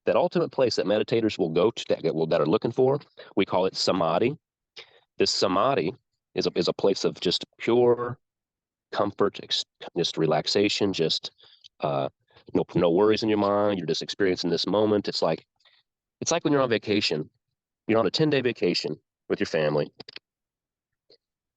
that ultimate place that meditators will go to that are looking for, we call it samadhi. This samadhi is a place of just pure comfort, just relaxation, just no worries in your mind. You're just experiencing this moment. It's like when you're on vacation. You're on a 10-day vacation with your family.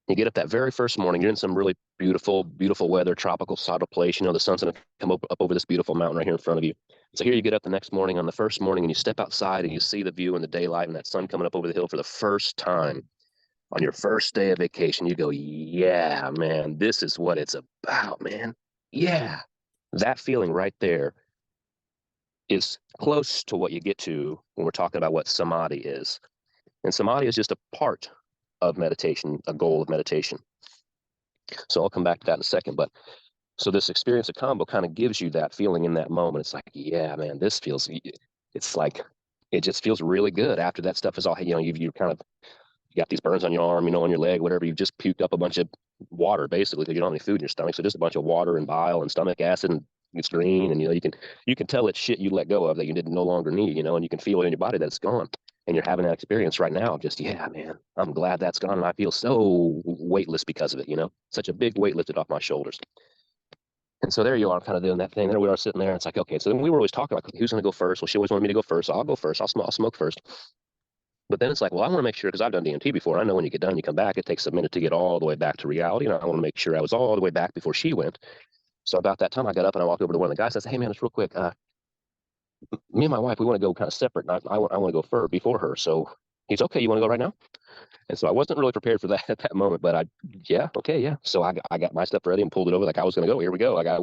You get up that very first morning. You're in some really beautiful, beautiful weather, tropical sort of place. The sun's going to come up over this beautiful mountain right here in front of you. So here you get up the next morning on the first morning, and you step outside and you see the view in the daylight and that sun coming up over the hill for the first time on your first day of vacation. You go, yeah, man, this is what it's about, man. Yeah. That feeling right there is close to what you get to when we're talking about what samadhi is. And samadhi is just a part of meditation, a goal of meditation. So I'll come back to that in a second. But so this experience of combo kind of gives you that feeling in that moment. It's like, yeah, man, it's like, it just feels really good after that stuff is all, you kind of, you got these burns on your arm, on your leg, whatever. You've just puked up a bunch of water, basically, because you don't have any food in your stomach. So just a bunch of water and bile and stomach acid, and it's green. And, you can tell it's shit you let go of that you didn't no longer need, and you can feel it in your body that it's gone. And you're having that experience right now of just, yeah, man, I'm glad that's gone. And I feel so weightless because of it, such a big weight lifted off my shoulders. And so there you are, kind of doing that thing. There we are sitting there. And it's like, okay. So then we were always talking about who's going to go first. Well, she always wanted me to go first. So I'll go first. I'll smoke first. But then it's like, well, I want to make sure, because I've done DMT before. I know when you get done, you come back. It takes a minute to get all the way back to reality. And I want to make sure I was all the way back before she went. So about that time, I got up and I walked over to one of the guys. I said, hey, man, it's real quick. Me and my wife, we want to go kind of separate. And I want to go first before her. So he's okay. You want to go right now? And so I wasn't really prepared for that at that moment. But yeah, okay, yeah. So I got my stuff ready and pulled it over like I was going to go. Here we go. I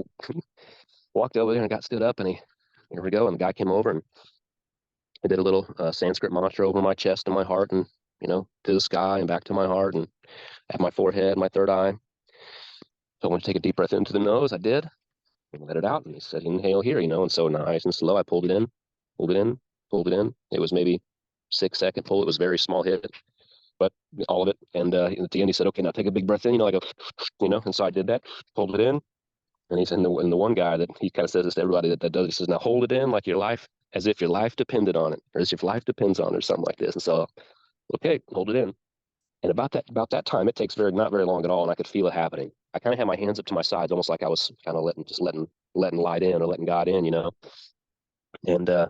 walked over there and got stood up, and here we go. And the guy came over and I did a little Sanskrit mantra over my chest and my heart, and to the sky and back to my heart and at my forehead, my third eye. So I want to take a deep breath into the nose. I did, and let it out. And he said, inhale here, and so nice and slow. I pulled it in, pulled it in, pulled it in. It was maybe 6-second pull. It was a very small hit, but all of it. And at the end, he said, okay, now take a big breath in, like and so I did that, pulled it in. And he's and the one guy that he kind of says this to everybody that does, he says, now hold it in like your life, as if your life depended on it, or as if life depends on it, or something like this. And so, okay, hold it in. And about that time, it takes not very long at all, and I could feel it happening. I kind of had my hands up to my sides, almost like I was kind of letting light in, or letting God in, And I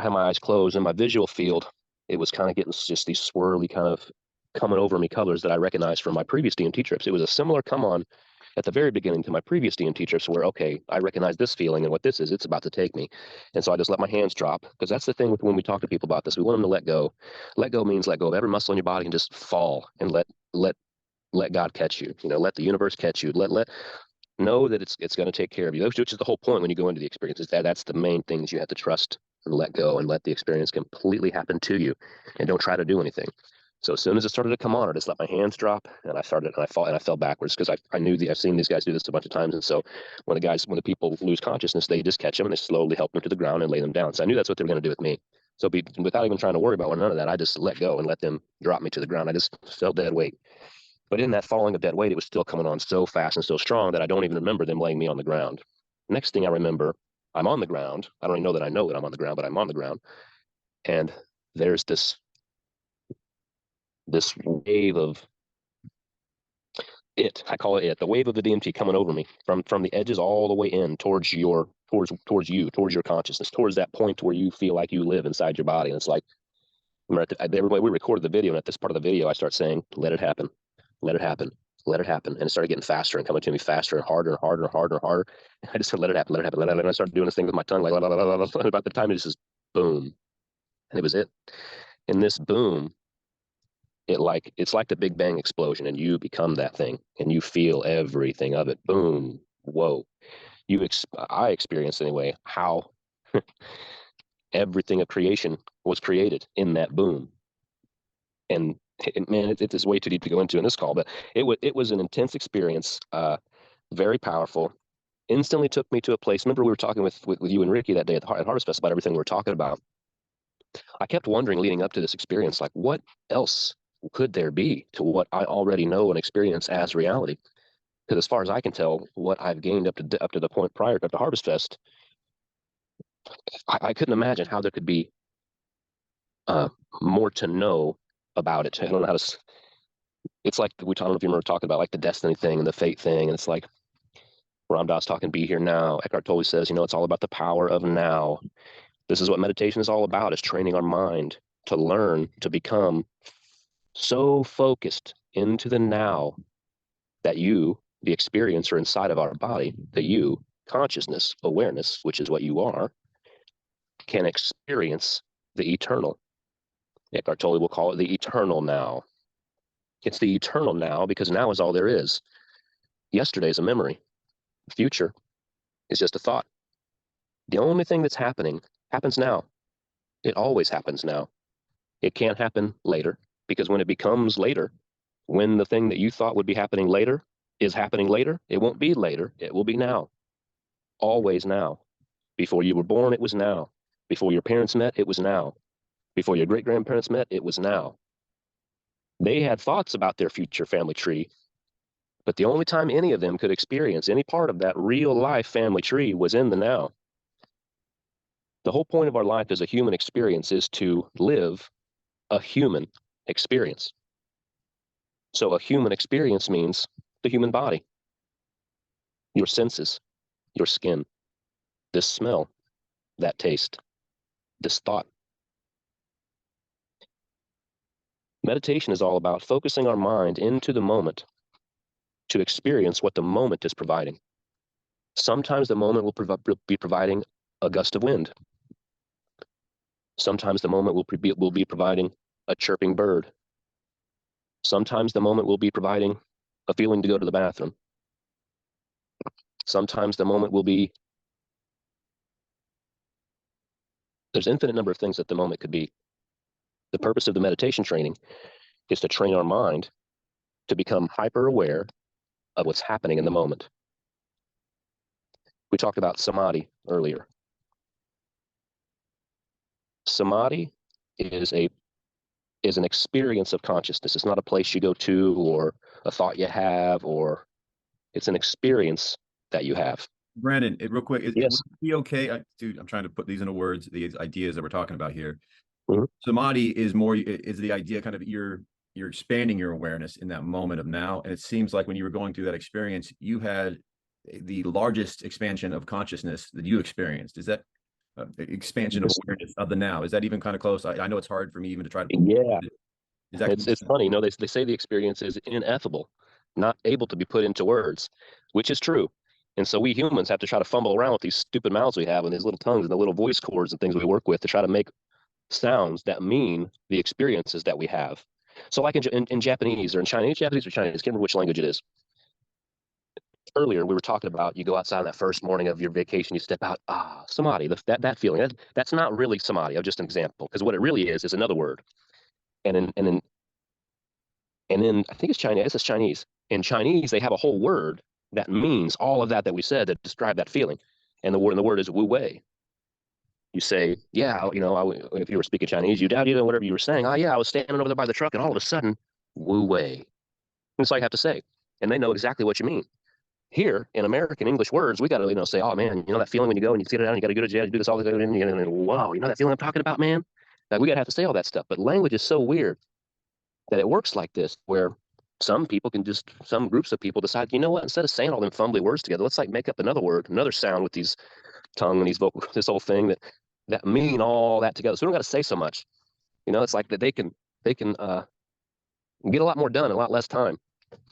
had my eyes closed. In my visual field, it was kind of getting just these swirly kind of coming over me colors that I recognized from my previous DMT trips. It was a similar come on at the very beginning to my previous DMT trips, where, okay, I recognize this feeling and what this is. It's about to take me. And so I just let my hands drop, because that's the thing with when we talk to people about this. We want them to let go. Let go means let go of every muscle in your body and just fall and let God catch you. Let the universe catch you. Let know that it's going to take care of you. Which is the whole point when you go into the experience. Is that's the main things you have to trust and let go, and let the experience completely happen to you, and don't try to do anything. So as soon as it started to come on, I just let my hands drop, and I fell backwards, because I knew I've seen these guys do this a bunch of times. And so when the people lose consciousness, they just catch them and they slowly help them to the ground and lay them down. So I knew that's what they were going to do with me. So without even trying to worry about none of that, I just let go and let them drop me to the ground. I just felt dead weight. But in that falling of dead weight, it was still coming on so fast and so strong that I don't even remember them laying me on the ground. Next thing I remember, I'm on the ground. I don't even know that I know that I'm on the ground, but I'm on the ground. And there's this wave of I call it the wave of the DMT coming over me from the edges all the way in towards you, towards your consciousness, towards that point where you feel like you live inside your body. And it's like, everybody, we recorded the video, and at this part of the video, I start saying, let it happen, let it happen, let it happen. And it started getting faster and coming to me faster and harder and harder and harder and harder. And I just said, let it happen, let it happen, let it happen. And I started doing this thing with my tongue, like, la, la, la, la, la. And about the time, it just boom. And it was it. In this boom, it's like the Big Bang explosion, and you become that thing, and you feel everything of it. Boom. Whoa. I experienced anyway how everything of creation was created in that boom. And man, it's way too deep to go into in this call, but it was an intense experience, very powerful. Instantly took me to a place. Remember, we were talking with you and Ricky that day at Harvest Fest about everything we were talking about. I kept wondering leading up to this experience, like, what else could there be to what I already know and experience as reality? Because as far as I can tell, what I've gained up to the point prior to Harvest Fest I couldn't imagine how there could be uh, more to know about it. I don't know how to. It's like I don't know if you remember talking about like the destiny thing and the fate thing, and it's like Ram Dass talking "Be Here Now." Eckhart Tolle says, it's all about the power of now. This is what meditation is all about: is training our mind to learn to become so focused into the now that you, the experiencer inside of our body, that you, consciousness, awareness, which is what you are, can experience the eternal. Eckhart Tolle will call it the eternal now. It's the eternal now because now is all there is. Yesterday is a memory. The future is just a thought. The only thing that's happening happens now. It always happens now. It can't happen later because when it becomes later, when the thing that you thought would be happening later is happening later, it won't be later. It will be now. Always now. Before you were born, it was now. Before your parents met, it was now. Before your great grandparents met, it was now. They had thoughts about their future family tree, but the only time any of them could experience any part of that real life family tree was in the now. The whole point of our life as a human experience is to live a human experience. So a human experience means the human body, your senses, your skin, this smell, that taste, this thought. Meditation is all about focusing our mind into the moment to experience what the moment is providing. Sometimes the moment will be providing a gust of wind. Sometimes the moment will be providing a chirping bird. Sometimes the moment will be providing a feeling to go to the bathroom. Sometimes the moment will be, there's infinite number of things that the moment could be. The purpose of the meditation training is to train our mind to become hyper aware of what's happening in the moment. We talked about samadhi earlier. Samadhi is an experience of consciousness. It's not a place you go to or a thought you have, or it's an experience that you have. Brandon, real quick, would Yes. it be okay? Dude, I'm trying to put these into words, these ideas that we're talking about here. Mhm. Samadhi is the idea kind of you're expanding your awareness in that moment of now. And it seems like when you were going through that experience, you had the largest expansion of consciousness that you experienced. Is that expansion of awareness of the now? Is that even kind of close? I know it's hard for me even to try to. Yeah. Is that It's funny, they say the experience is ineffable, not able to be put into words, which is true. And so we humans have to try to fumble around with these stupid mouths we have and these little tongues and the little voice cords and things we work with to try to make sounds that mean the experiences that we have. So like in Japanese or in Chinese, I can't remember which language it is. Earlier, we were talking about you go outside on that first morning of your vacation, you step out, samadhi, that feeling. That's not really samadhi. Just an example, because what it really is another word. And in I think it's Chinese. It's Chinese. In Chinese, they have a whole word that means all of that we said that describe that feeling. And the word is wu wei. You say, yeah, if you were speaking Chinese, whatever you were saying. Oh yeah, I was standing over there by the truck, and all of a sudden, wu wei. That's all you have to say, and they know exactly what you mean. Here in American English words, we got to say, oh man, that feeling when you go and you sit down, you got to go to jail, you do this all the time, and whoa, that feeling I'm talking about, man. Like we got to have to say all that stuff. But language is so weird that it works like this, where some groups of people decide, you know what, instead of saying all them fumbly words together, let's like make up another word, another sound with these tongue and these vocal, this whole thing that mean all that together. So we don't got to say so much. It's like that they can get a lot more done in a lot less time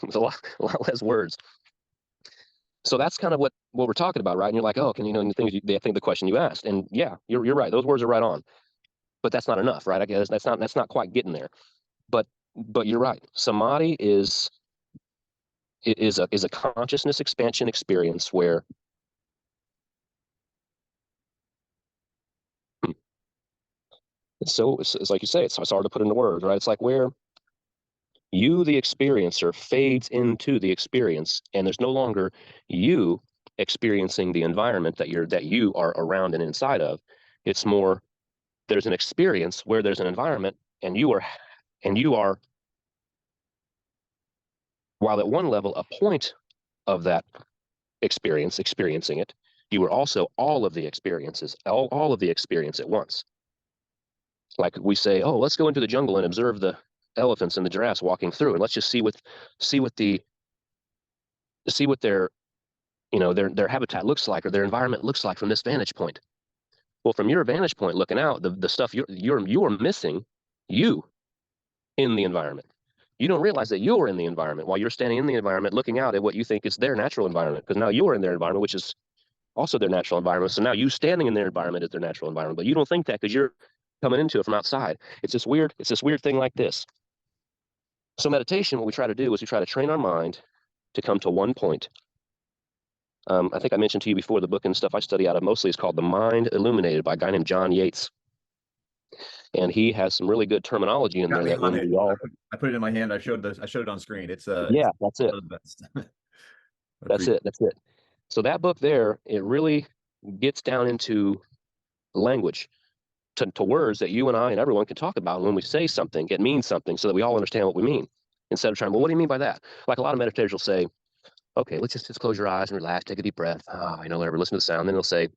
with a lot less words. So that's kind of what we're talking about, right? And you're like, oh, can the things I think the question you asked, and yeah, you're right. Those words are right on, but that's not enough, right? I guess that's not quite getting there. But you're right. Samadhi is a consciousness expansion experience where it's like you say, it's hard to put into words, right? It's like where you, the experiencer, fades into the experience, and there's no longer you experiencing the environment that you are around and inside of. It's more there's an experience where there's an environment, and you are while at one level a point of that experiencing it, You were also all of the experiences, all of the experience at once. Like we say, oh, let's go into the jungle and observe the elephants and the giraffes walking through, and let's just see what their their habitat looks like or their environment looks like from this vantage point. Well, from your vantage point looking out, the stuff you're missing, you in the environment. You don't realize that you're in the environment while you're standing in the environment looking out at what you think is their natural environment, because now you're in their environment, which is also their natural environment. So now you standing in their environment is their natural environment, but you don't think that because you're coming into it from outside. It's this weird thing like this. So meditation, what we try to do is we try to train our mind to come to one point. I think I mentioned to you before, the book and stuff I study out of mostly is called The Mind Illuminated by a guy named John Yates. And he has some really good terminology in there that when we all... I put it in my hand. I showed it on screen. It's yeah, that's it. That's it. So that book there, it really gets down into language, to words that you and I and everyone can talk about. When we say something, it means something so that we all understand what we mean. Instead of trying, well, what do you mean by that? Like a lot of meditators will say, okay, let's just close your eyes and relax, take a deep breath. Whatever, listen to the sound. Then they'll say,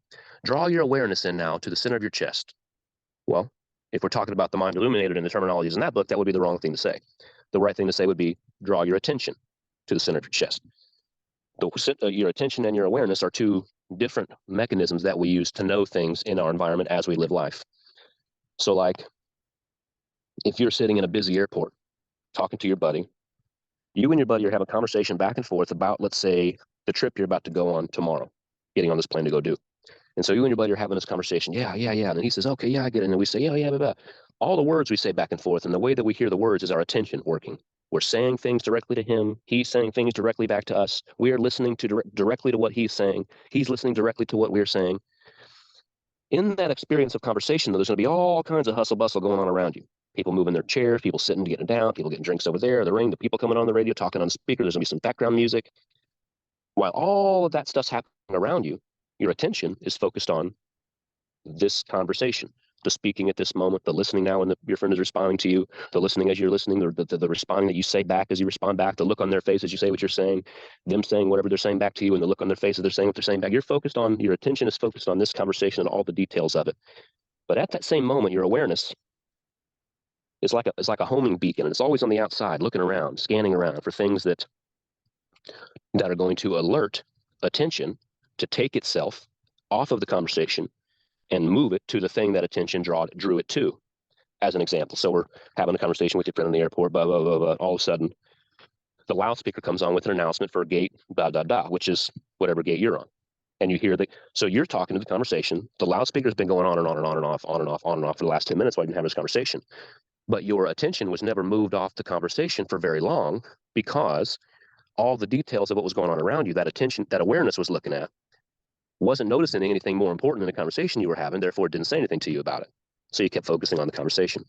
draw your awareness in now to the center of your chest. Well, if we're talking about the mind illuminated in the terminologies in that book, that would be the wrong thing to say. The right thing to say would be, draw your attention to the center of your chest. Your attention and your awareness are two different mechanisms that we use to know things in our environment as we live life. So like, if you're sitting in a busy airport talking to your buddy, you and your buddy are having a conversation back and forth about, let's say, the trip you're about to go on tomorrow, getting on this plane to go do. And so you and your buddy are having this conversation. Yeah. And he says, okay, yeah, I get it. And then we say, yeah, blah, blah. All the words we say back and forth, and the way that we hear the words is our attention working. We're saying things directly to him. He's saying things directly back to us. We are listening to directly to what he's saying. He's listening directly to what we're saying. In that experience of conversation, though, there's going to be all kinds of hustle bustle going on around you. People moving their chairs, people sitting, getting down, people getting drinks over there, the ring, the people coming on the radio, talking on the speaker. There's going to be some background music. While all of that stuff's happening around you, your attention is focused on this conversation, the speaking at this moment, the listening now when your friend is responding to you, the listening as you're listening, the responding that you say back as you respond back, the look on their face as you say what you're saying, them saying whatever they're saying back to you, and the look on their face as they're saying what they're saying back. Your attention is focused on this conversation and all the details of it. But at that same moment, your awareness is like a homing beacon, and it's always on the outside, looking around, scanning around for things that are going to alert attention to take itself off of the conversation and move it to the thing that attention drew it to. As an example, so we're having a conversation with your friend in the airport, blah, blah, blah, blah. All of a sudden, the loudspeaker comes on with an announcement for gate, blah, blah, blah, which is whatever gate you're on. And you hear so you're talking to the conversation. The loudspeaker's been going on and on and on and off, on and off, on and off for the last 10 minutes while you've been having this conversation. But your attention was never moved off the conversation for very long, because all the details of what was going on around you, that attention, that awareness was looking at, wasn't noticing anything more important than the conversation you were having, therefore it didn't say anything to you about it. So you kept focusing on the conversation.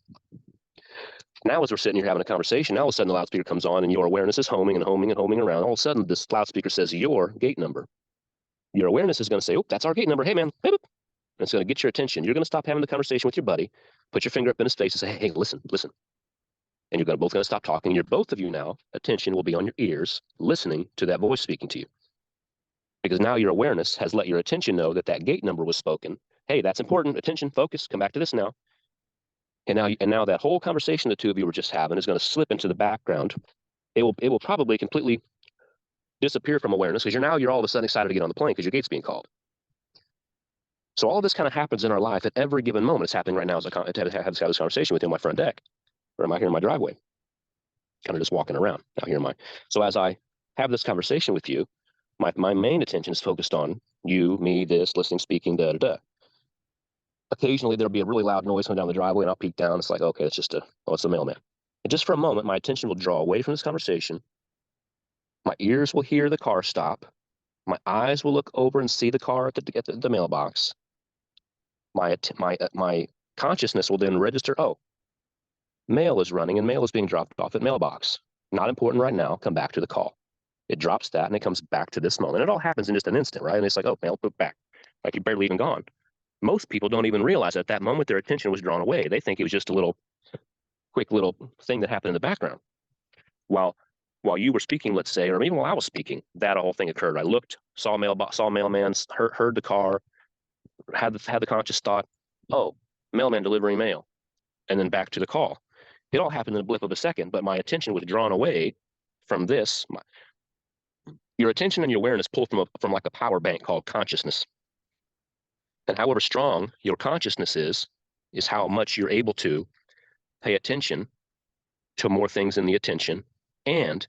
Now as we're sitting here having a conversation, now all of a sudden the loudspeaker comes on and your awareness is homing and homing and homing around. All of a sudden this loudspeaker says your gate number. Your awareness is going to say, oh, that's our gate number. Hey, man. And it's going to get your attention. You're going to stop having the conversation with your buddy, put your finger up in his face and say, hey, listen. And you're both going to stop talking. Both of you now, attention will be on your ears, listening to that voice speaking to you. Because now your awareness has let your attention know that gate number was spoken. Hey, that's important. Attention, focus, come back to this now. And now that whole conversation the two of you were just having is going to slip into the background. It will probably completely disappear from awareness, because you're all of a sudden excited to get on the plane because your gate's being called. So all this kind of happens in our life at every given moment. It's happening right now as I have this conversation with you on my front deck, or am I here in my driveway? Kind of just walking around. Now here am I. So as I have this conversation with you, my main attention is focused on you, me, this, listening, speaking, da-da-da. Occasionally there'll be a really loud noise coming down the driveway and I'll peek down. It's like, okay, it's the mailman. And just for a moment, my attention will draw away from this conversation. My ears will hear the car stop. My eyes will look over and see the car at the mailbox. My consciousness will then register, oh, mail is running and mail is being dropped off at mailbox. Not important right now. Come back to the call. It drops that and it comes back to this moment. It all happens in just an instant, right? And it's like, oh, mail put back. Like you're barely even gone. Most people don't even realize at that moment their attention was drawn away. They think it was just a quick little thing that happened in the background. While while you were speaking, let's say, or even while I was speaking, that whole thing occurred. I looked, saw mailman, heard the car, had the conscious thought, oh, mailman delivering mail, and then back to the call. It all happened in a blip of a second, but my attention was drawn away from this. Your attention and your awareness pull from like a power bank called consciousness. And however strong your consciousness is how much you're able to pay attention to more things in the attention and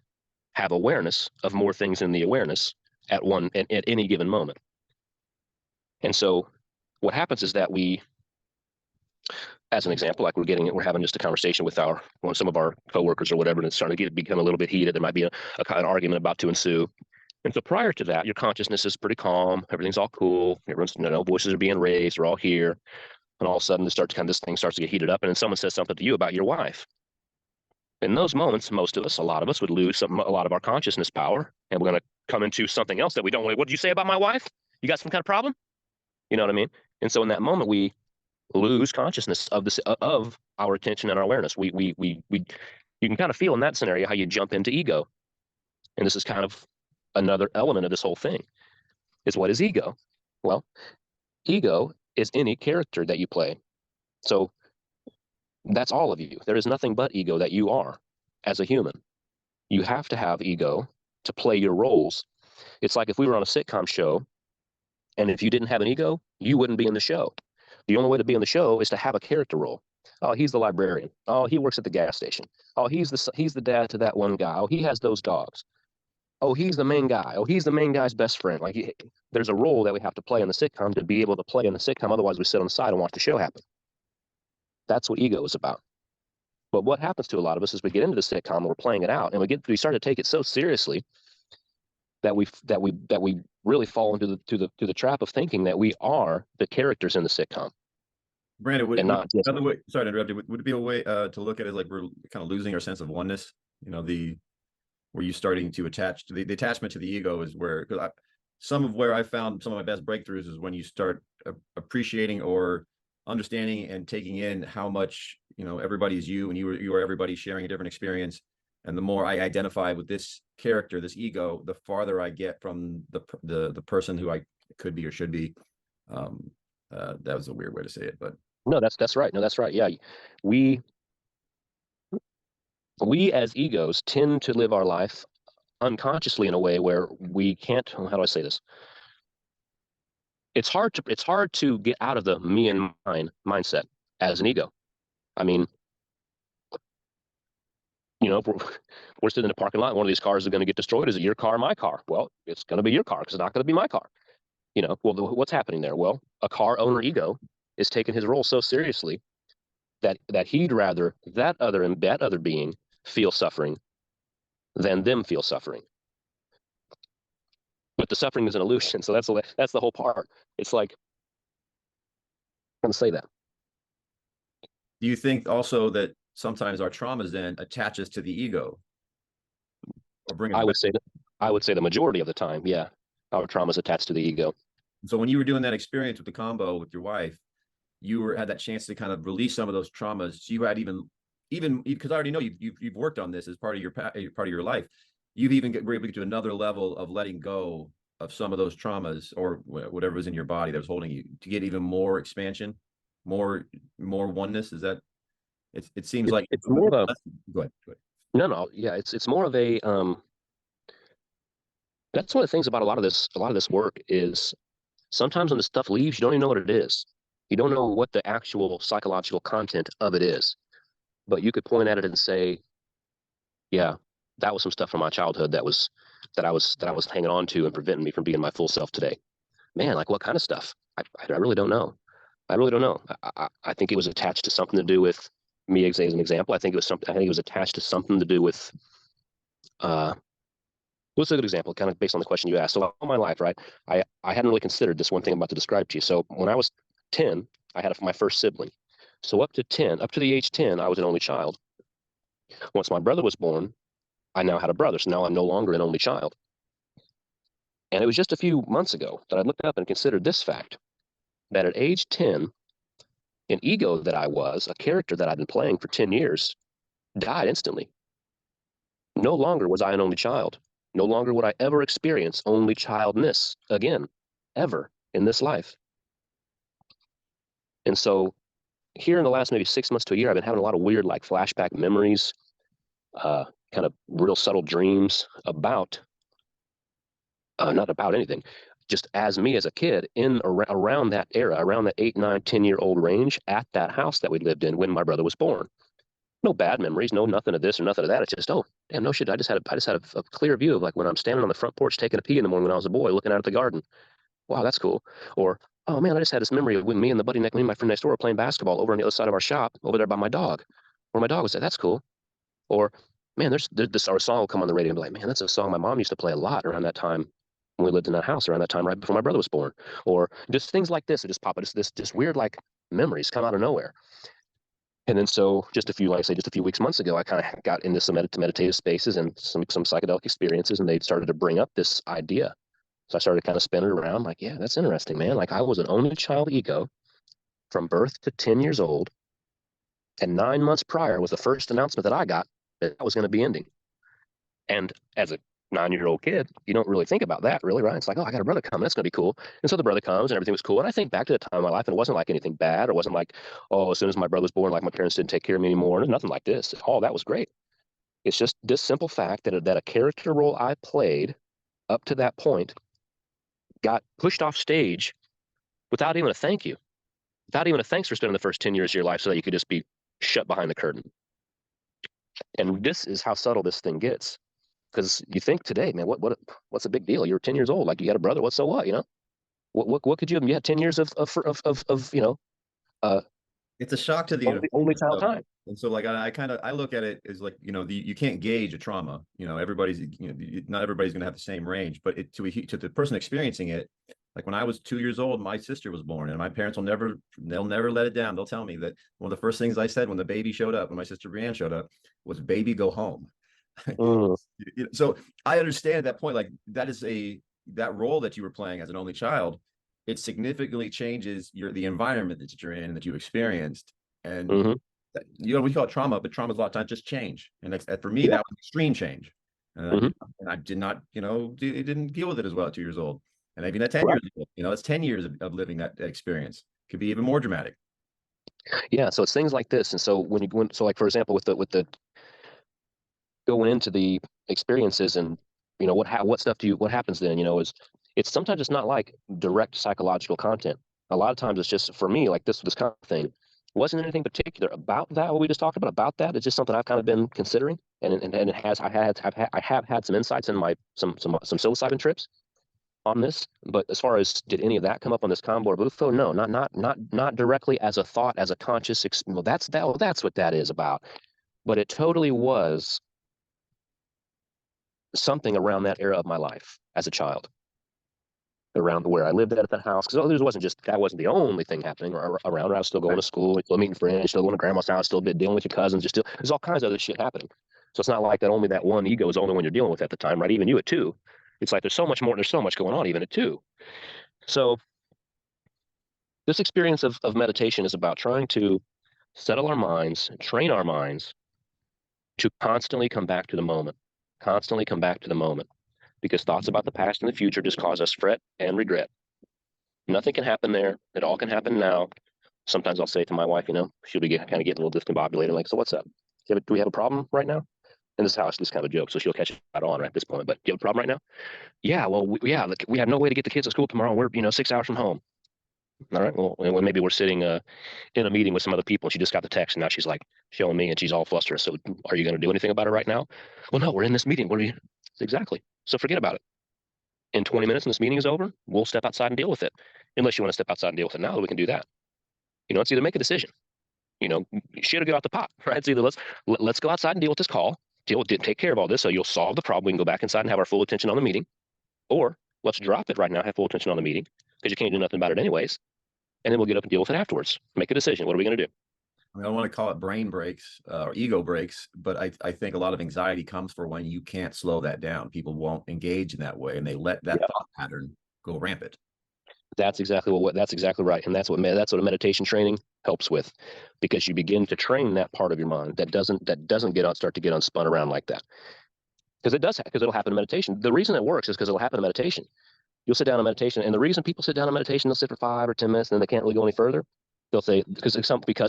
have awareness of more things in the awareness at any given moment. And so what happens is that we, as an example, like we're having just a conversation with some of our coworkers or whatever, and it's starting to become a little bit heated. There might be an argument about to ensue. And so prior to that, your consciousness is pretty calm. Everything's all cool. Everyone's, voices are being raised. We're all here. And all of a sudden, this thing starts to get heated up. And then someone says something to you about your wife. In those moments, most of us, a lot of us would lose a lot of our consciousness power. And we're going to come into something else that we don't want. What did you say about my wife? You got some kind of problem? You know what I mean? And so in that moment, we lose consciousness of our attention and our awareness. You can kind of feel in that scenario how you jump into ego. And this is kind of another element of this whole thing. Is what is ego? Well, ego is any character that you play. So that's all of you. There is nothing but ego that you are as a human. You have to have ego to play your roles. It's like if we were on a sitcom show, and if you didn't have an ego, you wouldn't be in the show. The only way to be in the show is to have a character role. Oh, he's the librarian. Oh, he works at the gas station. Oh, he's the dad to that one guy. Oh, he has those dogs. Oh, he's the main guy. Oh, he's the main guy's best friend. Like there's a role that we have to play in the sitcom to be able to play in the sitcom. Otherwise, we sit on the side and watch the show happen. That's what ego is about. But what happens to a lot of us is we get into the sitcom and we're playing it out, and we start to take it so seriously that we really fall into the trap of thinking that we are the characters in the sitcom. Brandon, another way, sorry to interrupt you, would it be a way to look at it as like we're kind of losing our sense of oneness? Where you starting to attach to the attachment to the ego is where, because some of where I found some of my best breakthroughs is when you start appreciating or understanding and taking in how much everybody's you, and you are everybody sharing a different experience. And the more I identify with this character, this ego, the farther I get from the person who I could be or should be. That was a weird way to say it, but no, that's right. No, that's right. Yeah, we as egos tend to live our life unconsciously in a way where we can't. How do I say this? It's hard to get out of the me and mine mindset as an ego. I mean, if we're sitting in a parking lot, one of these cars is going to get destroyed. Is it your car, my car? Well, it's going to be your car because it's not going to be my car. Well, what's happening there? Well, a car owner ego is taking his role so seriously that he'd rather that other being feel suffering than them feel suffering. But the suffering is an illusion. So that's the whole part. It's like, I'm going to say that. Do you think also that sometimes our traumas then attach us to the ego? Or bring I would say the majority of the time, yeah, our trauma is attached to the ego. So when you were doing that experience with the combo with your wife, you had that chance to kind of release some of those traumas. So you had even because I already know you've worked on this as part of your life. You've even were able to get to another level of letting go of some of those traumas or whatever was in your body that was holding you, to get even more expansion, more oneness. Is that? It seems like it's more of a. Go ahead. No, yeah, it's more of a. That's one of the things about a lot of this work is sometimes when the stuff leaves, you don't even know what it is. You don't know what the actual psychological content of it is, but you could point at it and say, yeah, that was some stuff from my childhood that I was hanging on to and preventing me from being my full self today. Man, like what kind of stuff? I really don't know. I really don't know. I think it was attached to something to do with me as an example. I think it was attached to something to do with what's a good example, kind of based on the question you asked. So all my life, right, I hadn't really considered this one thing I'm about to describe to you. So when I was 10, I had my first sibling. So up to the age 10, I was an only child. Once my brother was born, I now had a brother. So now I'm no longer an only child. And it was just a few months ago that I looked up and considered this fact, that at age 10, an ego that I was, a character that I'd been playing for 10 years, died instantly. No longer was I an only child. No longer would I ever experience only childness again, ever in this life. And so here in the last maybe 6 months to a year, I've been having a lot of weird like flashback memories, uh, kind of real subtle dreams about not about anything, just as me as a kid in around that era, around that 8, 9, 10-year-old range at that house that we lived in when my brother was born. No bad memories, no nothing of this or nothing of that. It's just, oh, damn, no shit. I just had a clear view of like when I'm standing on the front porch taking a pee in the morning when I was a boy, looking out at the garden. Wow, that's cool. Or, oh man, I just had this memory of when me and the buddy next, me and my friend next door were playing basketball over on the other side of our shop, over there by my dog, where my dog was at. That's cool. Or, man, there's this our song will come on the radio and be like, man, that's a song my mom used to play a lot around that time when we lived in that house around that time right before my brother was born. Or just things like this that just pop up. Just weird like memories come out of nowhere. And then so just a few, like I say, just a few weeks, months ago, I kind of got into some meditative spaces and some psychedelic experiences, and they started to bring up this idea. So I started kind of spinning it around, like, yeah, that's interesting, man. Like I was an only child ego from birth to 10 years old, and 9 months prior was the first announcement that I got that I was going to be ending. And as a 9-year-old kid, you don't really think about that, really, right? It's like, oh, I got a brother coming. That's going to be cool. And so the brother comes and everything was cool. And I think back to the time of my life, and it wasn't like anything bad, or wasn't like, oh, as soon as my brother was born, like my parents didn't take care of me anymore. Nothing like this. All that was great. It's just this simple fact that a character role I played up to that point got pushed off stage without even a thank you, without even a thanks for spending the first 10 years of your life so that you could just be shut behind the curtain. And this is how subtle this thing gets. Because you think today, man, what's a big deal? You're 10 years old, like you had a brother. What so what? You know, what could you have? You had 10 years of uh It's a shock to the universe. only child time. And so like I kind of I look at it as like, you can't gauge a trauma. Everybody's, not everybody's going to have the same range, but to the person experiencing it, like when I was 2 years old, my sister was born, and my parents they'll never let it down. They'll tell me that one of the first things I said when the baby showed up, when my sister Brianne showed up, was, "Baby, go home." Mm, So I understand at that point, like that role that you were playing as an only child, it significantly changes the environment that you're in and that you experienced. And hmm we call it trauma, but trauma is a lot of times just change. And for me, yeah. that was extreme change. And hmm I did not, it didn't deal with it as well at 2 years old. And even at 10 Right. years old, it's 10 years of living that experience. Could be even more dramatic. Yeah. So it's things like this. And so so like for example, with the going into the experiences and what stuff what happens then, is it's sometimes it's not like direct psychological content. A lot of times it's just for me like this kind of thing. Wasn't anything particular about that what we just talked about that. It's just something I've kind of been considering, and it has I have had some insights in my some psilocybin trips on this. But as far as did any of that come up on this Combo or Bufo? No, not directly as a thought, as a conscious. Well, that's what that is about. But it totally was something around that era of my life as a child, around where I lived at that house. Because there wasn't just that wasn't the only thing happening around. I was still going to school, still meeting friends, still going to grandma's house, still dealing with your cousins. There's all kinds of other shit happening. So it's not like that only that one ego is the only one you're dealing with at the time, right? Even you at 2, it's like there's so much more. There's so much going on even at 2. So this experience of meditation is about trying to settle our minds, train our minds to constantly come back to the moment, constantly come back to the moment. Because thoughts about the past and the future just cause us fret and regret. Nothing can happen there. It all can happen now. Sometimes I'll say to my wife, she'll be kind of getting a little discombobulated, like, so what's up? Do we have a problem right now? And this house is kind of a joke, so she'll catch it right on right at this point. But do you have a problem right now? Yeah, well, we have no way to get the kids to school tomorrow. We're 6 hours from home. All right, well, maybe we're sitting in a meeting with some other people, and she just got the text, and now she's like showing me, and she's all flustered. So, are you going to do anything about it right now? Well, no, we're in this meeting. What are you? Exactly. So forget about it. In 20 minutes when this meeting is over, we'll step outside and deal with it. Unless you want to step outside and deal with it now, we can do that. It's either make a decision. Shit or get out the pot, right? It's either let's go outside and deal with this call, take care of all this, so you'll solve the problem. We can go back inside and have our full attention on the meeting, or let's drop it right now, have full attention on the meeting because you can't do nothing about it anyways, and then we'll get up and deal with it afterwards. Make a decision. What are we going to do? I don't want to call it brain breaks or ego breaks, but I think a lot of anxiety comes for when you can't slow that down. People won't engage in that way, and they let that thought pattern go rampant. That's exactly that's exactly right, and that's what a meditation training helps with, because you begin to train that part of your mind that doesn't start to get unspun around like that. because it does, because it'll happen in meditation. The reason it works is because it'll happen in meditation. You'll sit down in meditation, and the reason people sit down in meditation, they'll sit for 5 or 10 minutes, and then they can't really go any further. They'll say because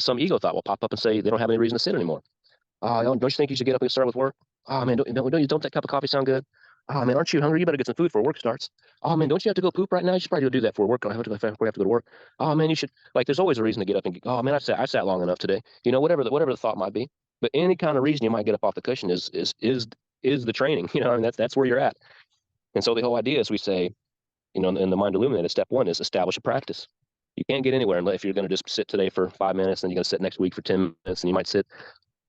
some ego thought will pop up and say they don't have any reason to sit anymore. Oh, don't you think you should get up and start with work? Oh man, don't that cup of coffee sound good? Oh man, aren't you hungry? You better get some food before work starts. Oh man, don't you have to go poop right now? You should probably go do that before work. I have to go to work. Oh man, you should, like. There's always a reason to get up and. Oh man, I sat long enough today. Whatever the thought might be. But any kind of reason you might get up off the cushion is the training. I mean, that's where you're at. And so the whole idea is we say, in the Mind Illuminated, step 1 is establish a practice. You can't get anywhere if you're going to just sit today for 5 minutes, and you're going to sit next week for 10 minutes, and you might sit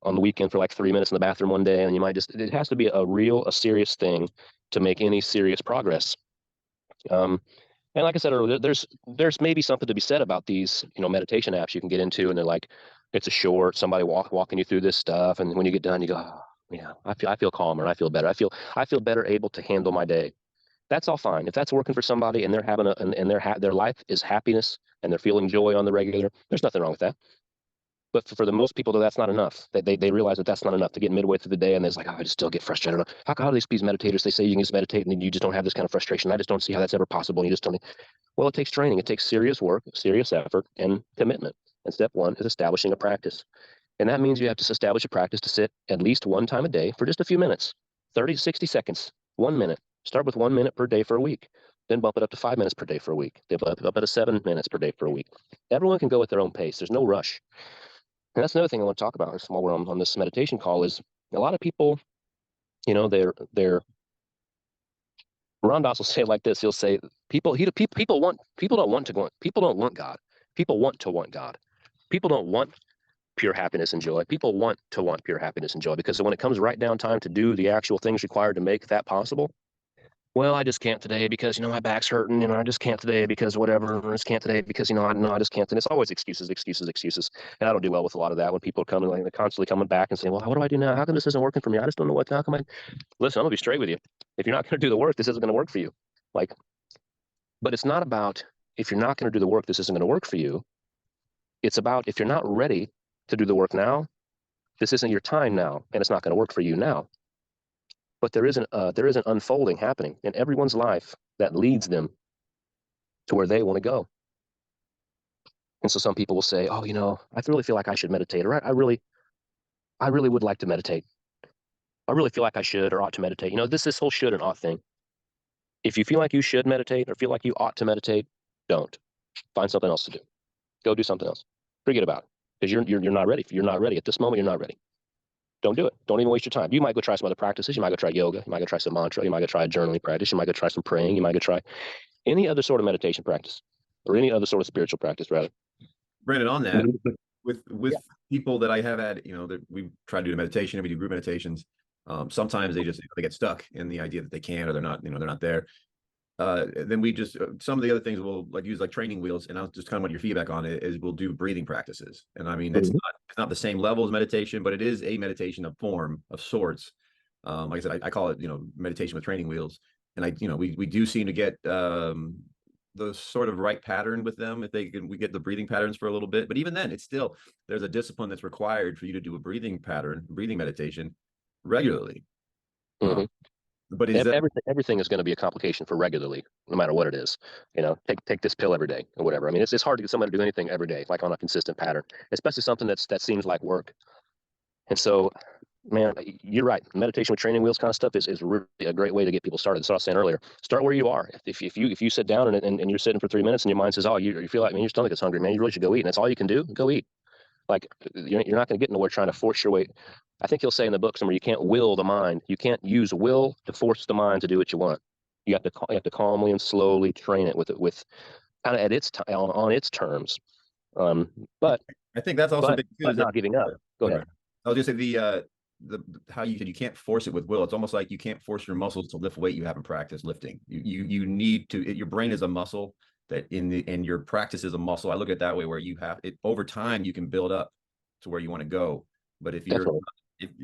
on the weekend for like 3 minutes in the bathroom one day, and you might it has to be a serious thing to make any serious progress. And like I said earlier, there's maybe something to be said about these, meditation apps you can get into, and they're like, it's a short, somebody walking you through this stuff, and when you get done, you go, oh, yeah, I feel calmer, I feel better, I feel better able to handle my day. That's all fine. If that's working for somebody and they're having their life is happiness and they're feeling joy on the regular, there's nothing wrong with that. But for the most people, that's not enough. They realize that that's not enough to get midway through the day, and it's like, oh, I just still get frustrated. How do these meditators, they say you can just meditate and you just don't have this kind of frustration? I just don't see how that's ever possible. And you just tell me, well, it takes training. It takes serious work, serious effort, and commitment. And step 1 is establishing a practice. And that means you have to establish a practice to sit at least one time a day for just a few minutes, 30 to 60 seconds, 1 minute. Start with 1 minute per day for a week, then bump it up to 5 minutes per day for a week. Then bump it up to 7 minutes per day for a week. Everyone can go at their own pace. There's no rush. And that's another thing I want to talk about while we're on this meditation call is a lot of people, they're Ram Dass will say it like this. He'll say, people don't want God. People want to want God. People don't want pure happiness and joy. People want to want pure happiness and joy, because when it comes right down time to do the actual things required to make that possible, well, I just can't today because, my back's hurting, I just can't today because whatever, I just can't today because, I just can't. And it's always excuses. And I don't do well with a lot of that when people are coming, like, they're constantly coming back and saying, well, what do I do now? How come this isn't working for me? I just don't know how come listen, I'm gonna be straight with you. If you're not going to do the work, this isn't going to work for you. But it's not about, if you're not going to do the work, this isn't going to work for you. It's about, if you're not ready to do the work now, this isn't your time now, and it's not going to work for you now. But there is an unfolding happening in everyone's life that leads them to where they want to go. And so some people will say, oh, I really feel like I should meditate, or I really would like to meditate. I really feel like I should or ought to meditate. This whole should and ought thing. If you feel like you should meditate or feel like you ought to meditate, don't. Find something else to do. Go do something else. Forget about it, because you're not ready. You're not ready at this moment. You're not ready. Don't do it. Don't even waste your time. You might go try some other practices. You might go try yoga. You might go try some mantra. You might go try a journaling practice. You might go try some praying. You might go try any other sort of meditation practice, or any other sort of spiritual practice, rather. Brandon, on that, with people that I have had, that we try to do meditation, and we do group meditations. Sometimes they get stuck in the idea that they can't, or they're not there. Then we just, some of the other things we'll use like training wheels, and I'll just kind of want your feedback on it, is we'll do breathing practices. And I mean, it's not the same level as meditation, but it is a meditation of form of sorts. Like I said, I call it, meditation with training wheels. And we do seem to get the sort of right pattern with them if we get the breathing patterns for a little bit. But even then, it's still, there's a discipline that's required for you to do a breathing meditation regularly. But everything is going to be a complication for regularly, no matter what it is. Take this pill every day or whatever. I mean, it's hard to get somebody to do anything every day, like on a consistent pattern, especially something that seems like work. And so, man, you're right. Meditation with training wheels kind of stuff is really a great way to get people started. So I was saying earlier, start where you are. If you sit down and you're sitting for 3 minutes and your mind says, oh, you feel like, man, your stomach is hungry, man, you really should go eat. And that's all you can do. Go eat. Like, you're not going to get nowhere trying to force your way. I think he'll say in the book somewhere, you can't will the mind. You can't use will to force the mind to do what you want. You have to calmly and slowly train it with kind of at its time, on its terms. But I think that's also big too, but not giving up. Go ahead. I was just say the how you can't force it with will. It's almost like you can't force your muscles to lift weight you haven't practiced lifting. You need to. Your brain is a muscle. That in your practice is a muscle. I look at it that way, where you have it over time, you can build up to where you want to go. But if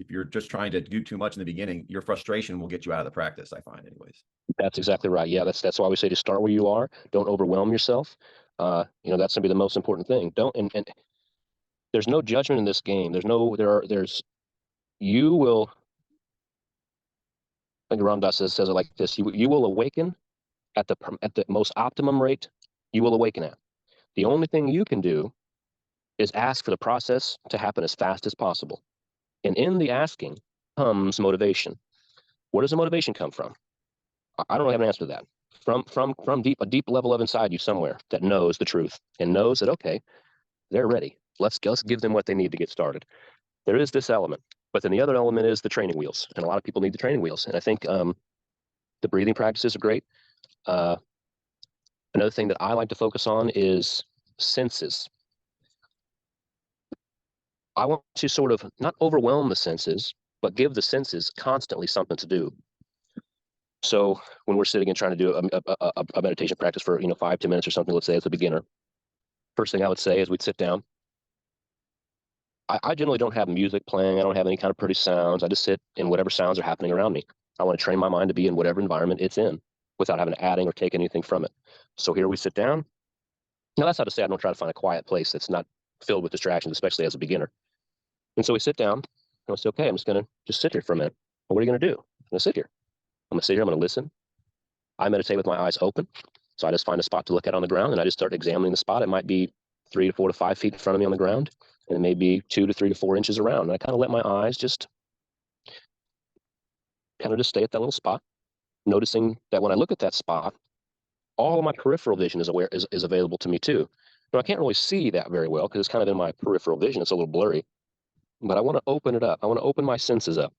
you're just trying to do too much in the beginning, your frustration will get you out of the practice, I find, anyways. That's exactly right. Yeah, that's why we say to start where you are. Don't overwhelm yourself. That's gonna be the most important thing. And there's no judgment in this game. You will Like Ram Dass says it like this: you will awaken at the most optimum rate you will awaken at. The only thing you can do is ask for the process to happen as fast as possible. And in the asking comes motivation. Where does the motivation come from? I don't have an answer to that. From a deep level of inside you somewhere that knows the truth and knows that, okay, they're ready. Let's give them what they need to get started. There is this element, but then the other element is the training wheels, and a lot of people need the training wheels. And I think the breathing practices are great. Uh, Another thing that I like to focus on is senses. I want to sort of not overwhelm the senses, but give the senses constantly something to do. So when we're sitting and trying to do a meditation practice for 5-10 minutes or something, let's say as a beginner, first thing I would say is we'd sit down. I generally don't have music playing. I don't have any kind of pretty sounds. I just sit in whatever sounds are happening around me. I want to train my mind to be in whatever environment it's in without having to adding or take anything from it. So here we sit down. Now that's not to say I don't try to find a quiet place that's not filled with distractions, especially as a beginner. And so we sit down and I say, okay, I'm just going to just sit here for a minute. Well, what are you going to do? I'm going to sit here. I'm going to sit here. I'm going to listen. I meditate with my eyes open. So I just find a spot to look at on the ground and I just start examining the spot. It might be 3 to 4 to 5 feet in front of me on the ground, and it may be 2 to 3 to 4 inches around. And I kind of let my eyes just kind of just stay at that little spot, noticing that when I look at that spot, all of my peripheral vision is available to me too. Now I can't really see that very well because it's kind of in my peripheral vision. It's a little blurry, but I want to open it up. I want to open my senses up.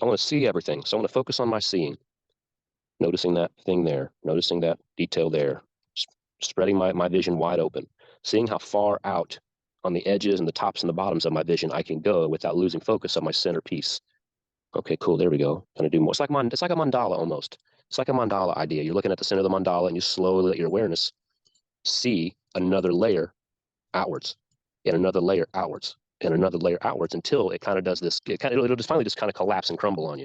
I want to see everything. So I want to focus on my seeing, noticing that thing there, noticing that detail there, spreading my vision wide open, seeing how far out on the edges and the tops and the bottoms of my vision I can go without losing focus on my centerpiece. Okay, cool. There we go. Gonna do more. It's like a mandala almost. It's like a mandala idea. You're looking at the center of the mandala and you slowly let your awareness see another layer outwards and another layer outwards and another layer outwards until it kind of does this. It'll just finally just kind of collapse and crumble on you.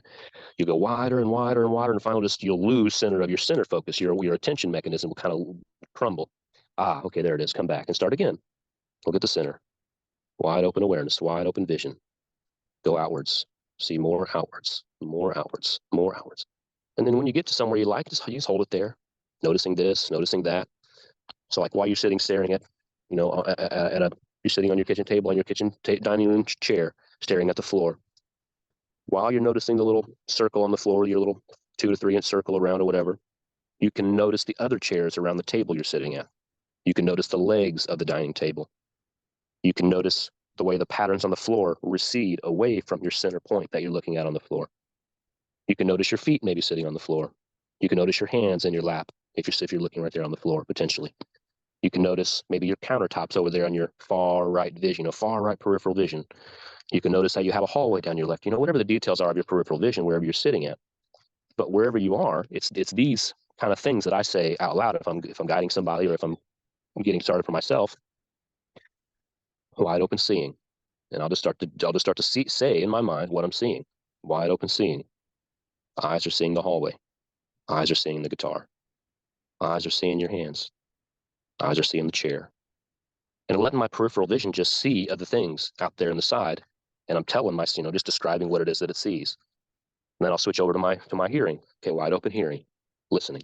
You go wider and wider and wider, and finally you'll lose center of your center focus. Your attention mechanism will kind of crumble. Ah, okay, there it is. Come back and start again. Look at the center. Wide open awareness, wide open vision. Go outwards. See more outwards, more outwards, more outwards. And then when you get to somewhere you like, you just hold it there, noticing this, noticing that. So like while you're sitting staring at, you're sitting on your kitchen table, on your dining room chair, staring at the floor. While you're noticing the little circle on the floor, your little 2 to 3 inch circle around or whatever, you can notice the other chairs around the table you're sitting at. You can notice the legs of the dining table. You can notice the way the patterns on the floor recede away from your center point that you're looking at on the floor. You can notice your feet maybe sitting on the floor. You can notice your hands in your lap if you're looking right there on the floor, potentially. You can notice maybe your countertops over there on your far right vision, far right peripheral vision. You can notice how you have a hallway down your left, whatever the details are of your peripheral vision, wherever you're sitting at. But wherever you are, it's these kind of things that I say out loud if I'm guiding somebody or if I'm getting started for myself. Wide open seeing. And I'll just start to say in my mind what I'm seeing. Wide open seeing. Eyes are seeing the hallway. Eyes are seeing the guitar. Eyes are seeing your hands. Eyes are seeing the chair. And letting my peripheral vision just see other things out there in the side. And I'm telling just describing what it is that it sees. And then I'll switch over to my hearing. Okay, wide open hearing. Listening.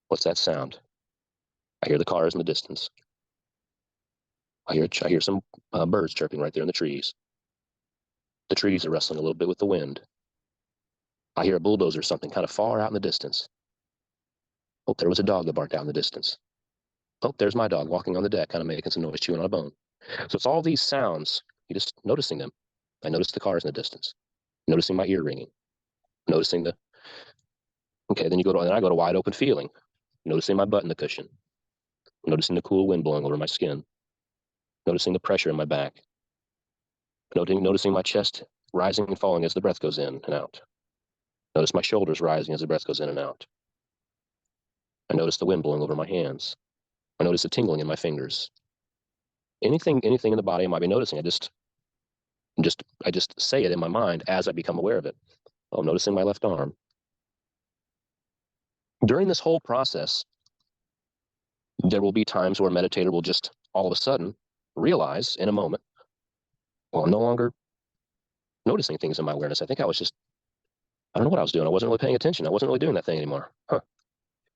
What's that sound? I hear the cars in the distance. I hear some birds chirping right there in the trees. The trees are rustling a little bit with the wind. I hear a bulldozer or something kind of far out in the distance. Oh, there was a dog that barked out in the distance. Oh, there's my dog walking on the deck, kind of making some noise, chewing on a bone. So it's all these sounds. You're just noticing them. I notice the cars in the distance. Noticing my ear ringing. Noticing the. Okay, then I go to wide open feeling. Noticing my butt in the cushion. Noticing the cool wind blowing over my skin. Noticing the pressure in my back. Noticing my chest rising and falling as the breath goes in and out. Notice my shoulders rising as the breath goes in and out. I notice the wind blowing over my hands. I notice the tingling in my fingers. Anything in the body I might be noticing, I just say it in my mind as I become aware of it. Oh, I'm noticing my left arm. During this whole process, there will be times where a meditator will just all of a sudden realize in a moment, well, I'm no longer noticing things in my awareness. I think I was just I don't know what I was doing. I wasn't really paying attention. I wasn't really doing that thing anymore. Huh.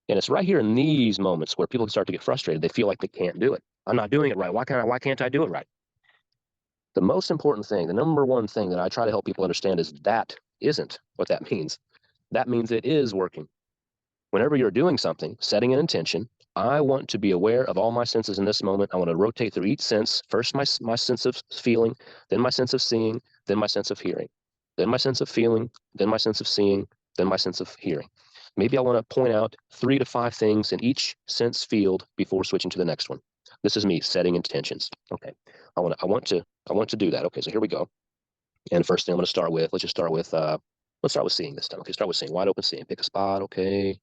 And it's right here in these moments where people start to get frustrated. They feel like they can't do it. I'm not doing it right. Why can't I do it right? The most important thing, the number one thing that I try to help people understand is that isn't what that means. That means it is working. Whenever you're doing something, setting an intention, I want to be aware of all my senses in this moment. I want to rotate through each sense. First, my sense of feeling, then my sense of seeing, then my sense of hearing, then my sense of feeling, then my sense of seeing, then my sense of hearing. Maybe I want to point out 3 to 5 things in each sense field before switching to the next one. This is me setting intentions. Okay. I want to do that. Okay, so here we go. And first thing I'm going to start with, let's start with seeing this time. Okay, start with seeing, wide open seeing. Pick a spot. Okay.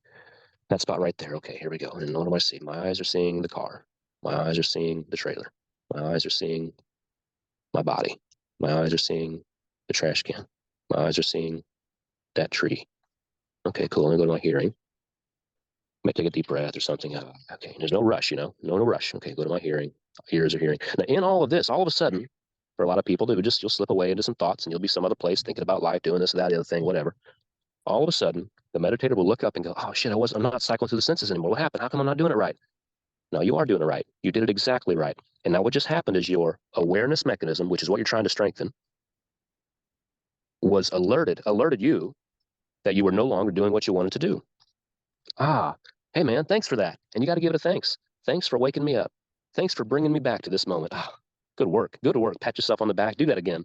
That spot right there. Okay, here we go. And what do I see? My eyes are seeing the car. My eyes are seeing the trailer. My eyes are seeing my body. My eyes are seeing the trash can. My eyes are seeing that tree. Okay, cool. Let me go to my hearing. Might take a deep breath or something. Okay, there's no rush, no rush. Okay, go to my hearing. Ears are hearing. Now, in all of this, all of a sudden, for a lot of people, you'll slip away into some thoughts and you'll be some other place thinking about life, doing this, that, the other thing, whatever. All of a sudden, the meditator will look up and go, "Oh shit, I'm not cycling through the senses anymore. What happened? How come I'm not doing it right?" No, you are doing it right. You did it exactly right. And now what just happened is your awareness mechanism, which is what you're trying to strengthen, was alerted you that you were no longer doing what you wanted to do. Ah, hey man, thanks for that. And you got to give it a thanks. Thanks for waking me up. Thanks for bringing me back to this moment. Ah, good work. Good work. Pat yourself on the back. Do that again.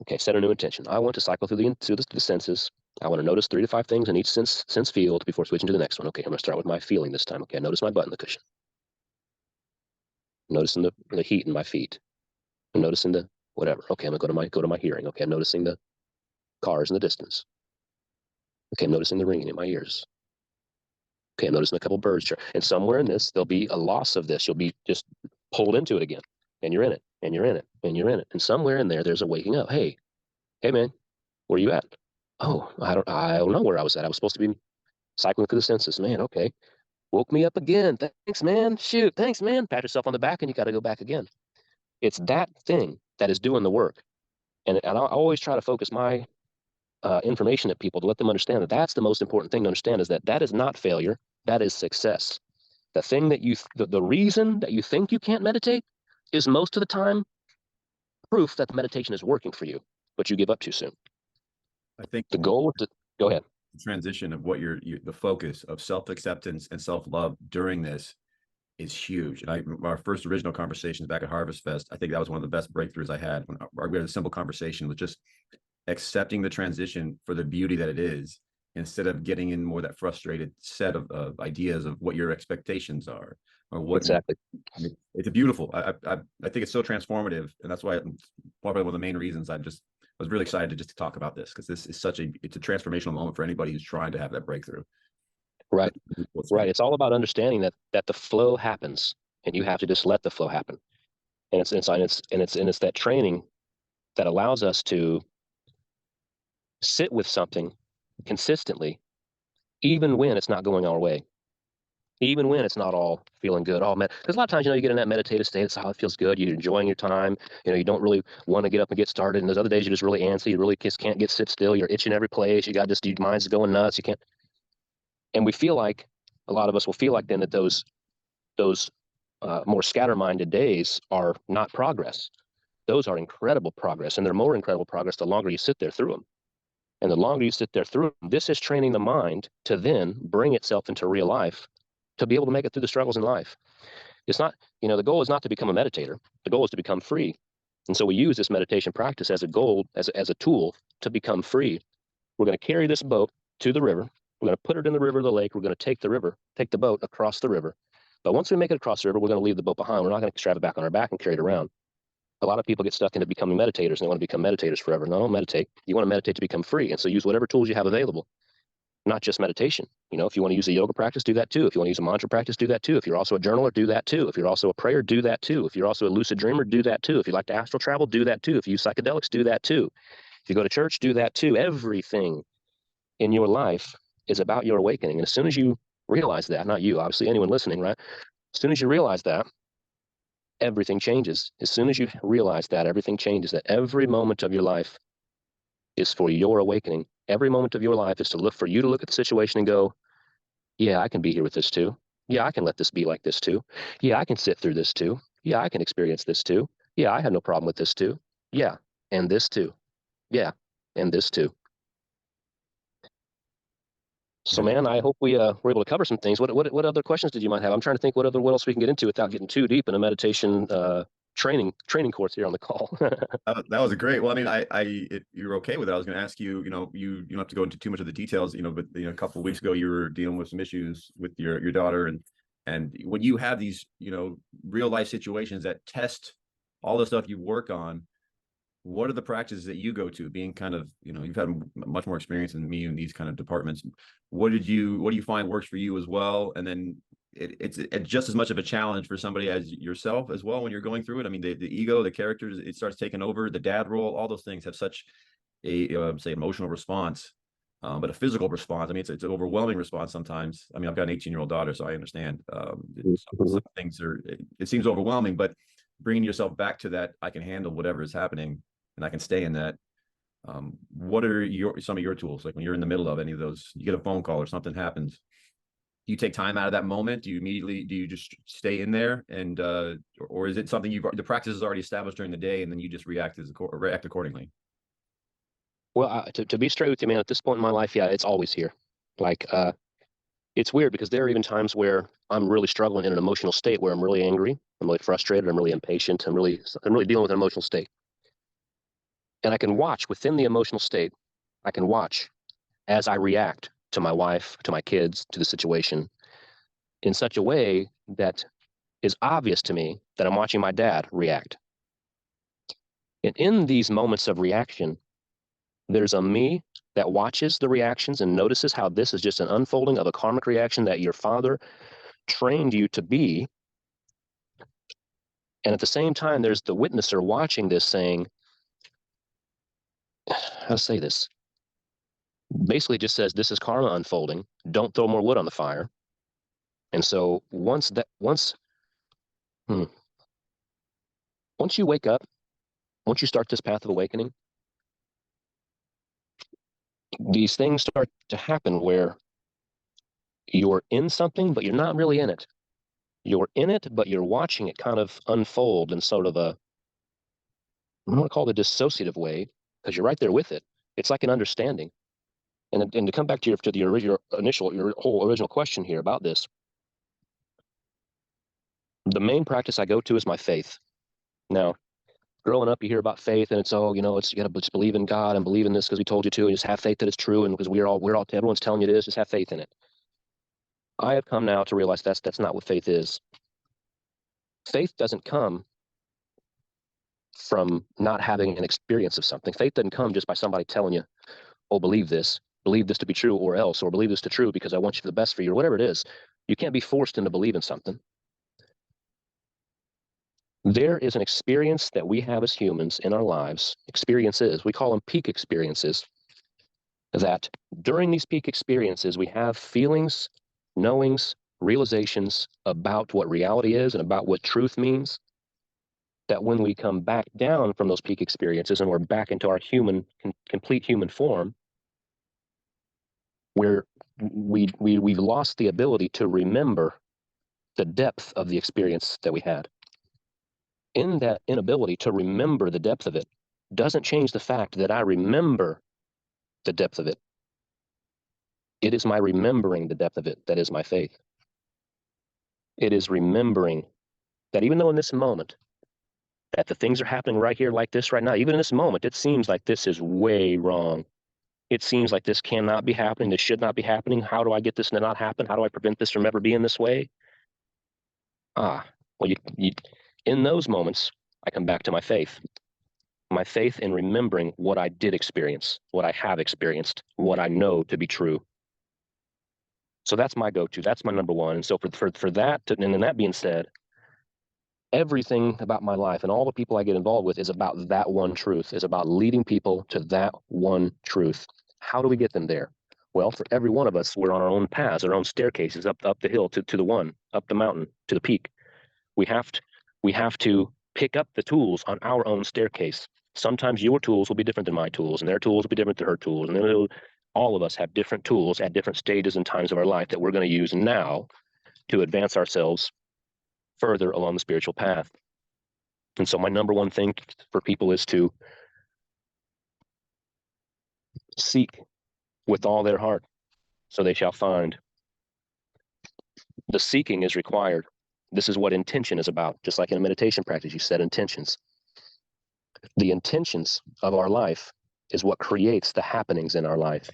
Okay, set a new intention. I want to cycle through the senses. I want to notice 3 to 5 things in each sense field before switching to the next one. Okay, I'm going to start with my feeling this time. Okay, I notice my butt in the cushion. I'm noticing the heat in my feet. I'm noticing the whatever. Okay, I'm going to go to my hearing. Okay, I'm noticing the cars in the distance. Okay, I'm noticing the ringing in my ears. Okay, I'm noticing a couple birds. And somewhere in this, there'll be a loss of this. You'll be just pulled into it again. And you're in it. And you're in it. And you're in it. And somewhere in there, there's a waking up. Hey, man, where you at? Oh, I don't know where I was at. I was supposed to be cycling through the senses. Man, okay. Woke me up again. Thanks, man. Shoot, thanks, man. Pat yourself on the back and you got to go back again. It's that thing that is doing the work. And I always try to focus my information at people to let them understand that that's the most important thing to understand is that is not failure. That is success. The thing that the reason that you think you can't meditate is most of the time proof that the meditation is working for you, but you give up too soon. I think The goal to go ahead. Transition of what the focus of self-acceptance and self-love during this is huge. And our first original conversations back at Harvest Fest, I think that was one of the best breakthroughs I had when we had a simple conversation with just accepting the transition for the beauty that it is, instead of getting in more that frustrated set of ideas of what your expectations are or what exactly. It's a beautiful. I think it's so transformative, and that's why probably one of the main reasons I was really excited to talk about this, because this is it's a transformational moment for anybody who's trying to have that breakthrough. Right. Right. It's all about understanding that the flow happens and you have to just let the flow happen. And it's that training that allows us to sit with something consistently, even when it's not going our way, even when it's not all feeling good. Oh man, because a lot of times, you get in that meditative state. It's how it feels good. You're enjoying your time. You don't really want to get up and get started. And those other days you're just really antsy. You really just can't sit still. You're itching every place. You got your mind's going nuts. You can't. And we feel like a lot of us will feel like then that those more scatter-minded days are not progress. Those are incredible progress, and they're more incredible progress the longer you sit there through them. And the longer you sit there through them, this is training the mind to then bring itself into real life to be able to make it through the struggles in life. It's not, the goal is not to become a meditator. The goal is to become free. And so we use this meditation practice as a goal, as a tool to become free. We're going to carry this boat to the river. We're going to put it in the river or the lake. We're going to take the boat across the river. But once we make it across the river, we're going to leave the boat behind. We're not going to strap it back on our back and carry it around. A lot of people get stuck into becoming meditators and they want to become meditators forever. No, don't meditate. You want to meditate to become free. And so use whatever tools you have available, not just meditation. If you want to use a yoga practice, do that too. If you want to use a mantra practice, do that too. If you're also a journaler, do that too. If you're also a prayer, do that too. If you're also a lucid dreamer, do that too. If you like to astral travel, do that too. If you use psychedelics, do that too. If you go to church, do that too. Everything in your life is about your awakening. And as soon as you realize that, not you, obviously anyone listening, right? As soon as you realize that, everything changes. As soon as you realize that, everything changes, that every moment of your life is for your awakening. Every moment of your life is to look for you to look at the situation and go, yeah, I can be here with this too. Yeah, I can let this be like this too. Yeah, I can sit through this too. Yeah, I can experience this too. Yeah, I have no problem with this too. Yeah, and this too. Yeah, and this too. So, Yeah. man, I hope we were able to cover some things. What other questions did you might have? I'm trying to think what else we can get into without getting too deep in a meditation training course here on the call. That was a great. Well, I mean, if you're okay with it, I was going to ask you. You don't have to go into too much of the details. But a couple of weeks ago, you were dealing with some issues with your daughter, and when you have these, real life situations that test all the stuff you work on, what are the practices that you go to? Being kind of, you've had much more experience than me in these kind of departments. What do you find works for you as well? And then it's just as much of a challenge for somebody as yourself as well when you're going through it. I mean, the ego, the characters, it starts taking over. The dad role, all those things have such a say emotional response, but a physical response. I mean, it's an overwhelming response sometimes. I mean, I've got an 18-year-old daughter, so I understand. Some things it seems overwhelming, but bringing yourself back to that, I can handle whatever is happening, and I can stay in that. What are some of your tools? Like when you're in the middle of any of those, you get a phone call or something happens, do you take time out of that moment? Do you just stay in there, and or is it something the practice is already established during the day, and then you just react accordingly? Well, to be straight with you, man, at this point in my life, yeah, it's always here. Like, it's weird because there are even times where I'm really struggling in an emotional state where I'm really angry, I'm really frustrated, I'm really impatient, I'm really dealing with an emotional state. And I can watch within the emotional state, I can watch as I react to my wife, to my kids, to the situation in such a way that is obvious to me that I'm watching my dad react. And in these moments of reaction, there's a me that watches the reactions and notices how this is just an unfolding of a karmic reaction that your father trained you to be. And at the same time, there's the witnesser watching this saying, how to say this? Basically just says, this is karma unfolding. Don't throw more wood on the fire. And so hmm, once you wake up, once you start this path of awakening, these things start to happen where you're in something, but you're not really in it. You're in it, but you're watching it kind of unfold in sort of a, I don't want to call it a dissociative way, because you're right there with it. It's like an understanding. And to come back to your whole original question here about this, the main practice I go to is my faith. Now, growing up, you hear about faith, and it's it's you got to just believe in God and believe in this because we told you to, and just have faith that it's true, and because everyone's telling you this, just have faith in it. I have come now to realize that's not what faith is. Faith doesn't come from not having an experience of something. Faith doesn't come just by somebody telling you, oh, believe this to be true, or else, or believe this to true because I want you for the best for you, or whatever it is. You can't be forced into believing something. There is an experience that we have as humans in our lives, experiences, we call them peak experiences, that during these peak experiences, we have feelings, knowings, realizations about what reality is and about what truth means, that when we come back down from those peak experiences and we're back into our complete human form, where we've lost the ability to remember the depth of the experience that we had. In that inability to remember the depth of it doesn't change the fact that I remember the depth of it. It is my remembering the depth of it that is my faith. It is remembering that even though in this moment that the things are happening right here like this right now, even in this moment, it seems like this is way wrong. It seems like this cannot be happening. This should not be happening. How do I get this to not happen? How do I prevent this from ever being this way? Well, in those moments, I come back to my faith in remembering what I did experience, what I have experienced, what I know to be true. So that's my go-to. That's my number one. And so for that, and then that being said, everything about my life and all the people I get involved with is about that one truth, is about leading people to that one truth. How do we get them there? Well, for every one of us, we're on our own paths, our own staircases up the hill to the one, up the mountain, to the peak. We have to pick up the tools on our own staircase. Sometimes your tools will be different than my tools, and their tools will be different than her tools, and all of us have different tools at different stages and times of our life that we're going to use now to advance ourselves further along the spiritual path. And so my number one thing for people is to seek with all their heart, so they shall find. The seeking is required. This is what intention is about. Just like in a meditation practice, you set intentions. The intentions of our life is what creates the happenings in our life.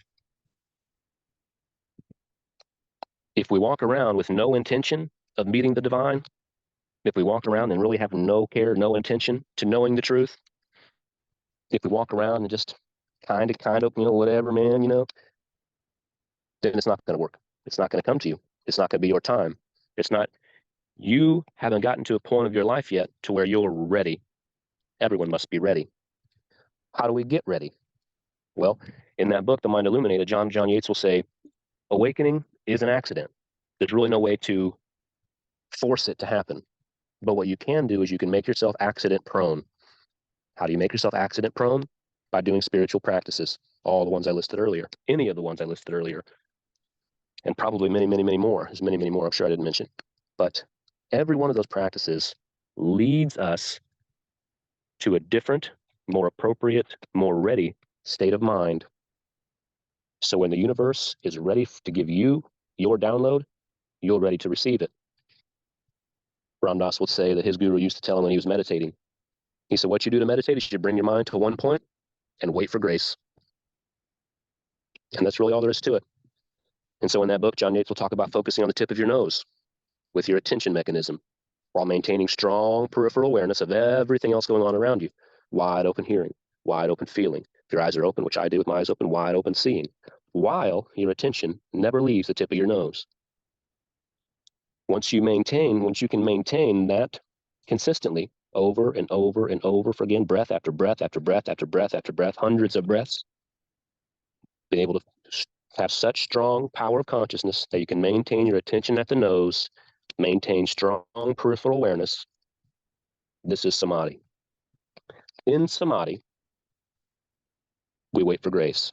If we walk around with no intention of meeting the divine, if we walk around and really have no care, no intention to knowing the truth, if we walk around and just kind of, whatever, man, then it's not going to work. It's not going to come to you. It's not going to be your time. It's not, you haven't gotten to a point of your life yet to where you're ready. Everyone must be ready. How do we get ready? Well, in that book, The Mind Illuminated, John Yates will say, awakening is an accident. There's really no way to force it to happen. But what you can do is you can make yourself accident prone. How do you make yourself accident prone? By doing spiritual practices. All the ones I listed earlier. Any of the ones I listed earlier. And probably many, many, many more. There's many, many more I'm sure I didn't mention. But every one of those practices leads us to a different, more appropriate, more ready state of mind. So when the universe is ready to give you your download, you're ready to receive it. Ram Dass would say that his guru used to tell him when he was meditating. He said, what you do to meditate is you bring your mind to one point and wait for grace. And that's really all there is to it. And so in that book, John Yates will talk about focusing on the tip of your nose with your attention mechanism while maintaining strong peripheral awareness of everything else going on around you. Wide open hearing, wide open feeling. If your eyes are open, which I do with my eyes open, wide open seeing, while your attention never leaves the tip of your nose. Once you can maintain that consistently over and over and over again, breath after breath after breath after breath after breath, hundreds of breaths, being able to have such strong power of consciousness that you can maintain your attention at the nose, maintain strong peripheral awareness. This is samadhi. In samadhi, we wait for grace.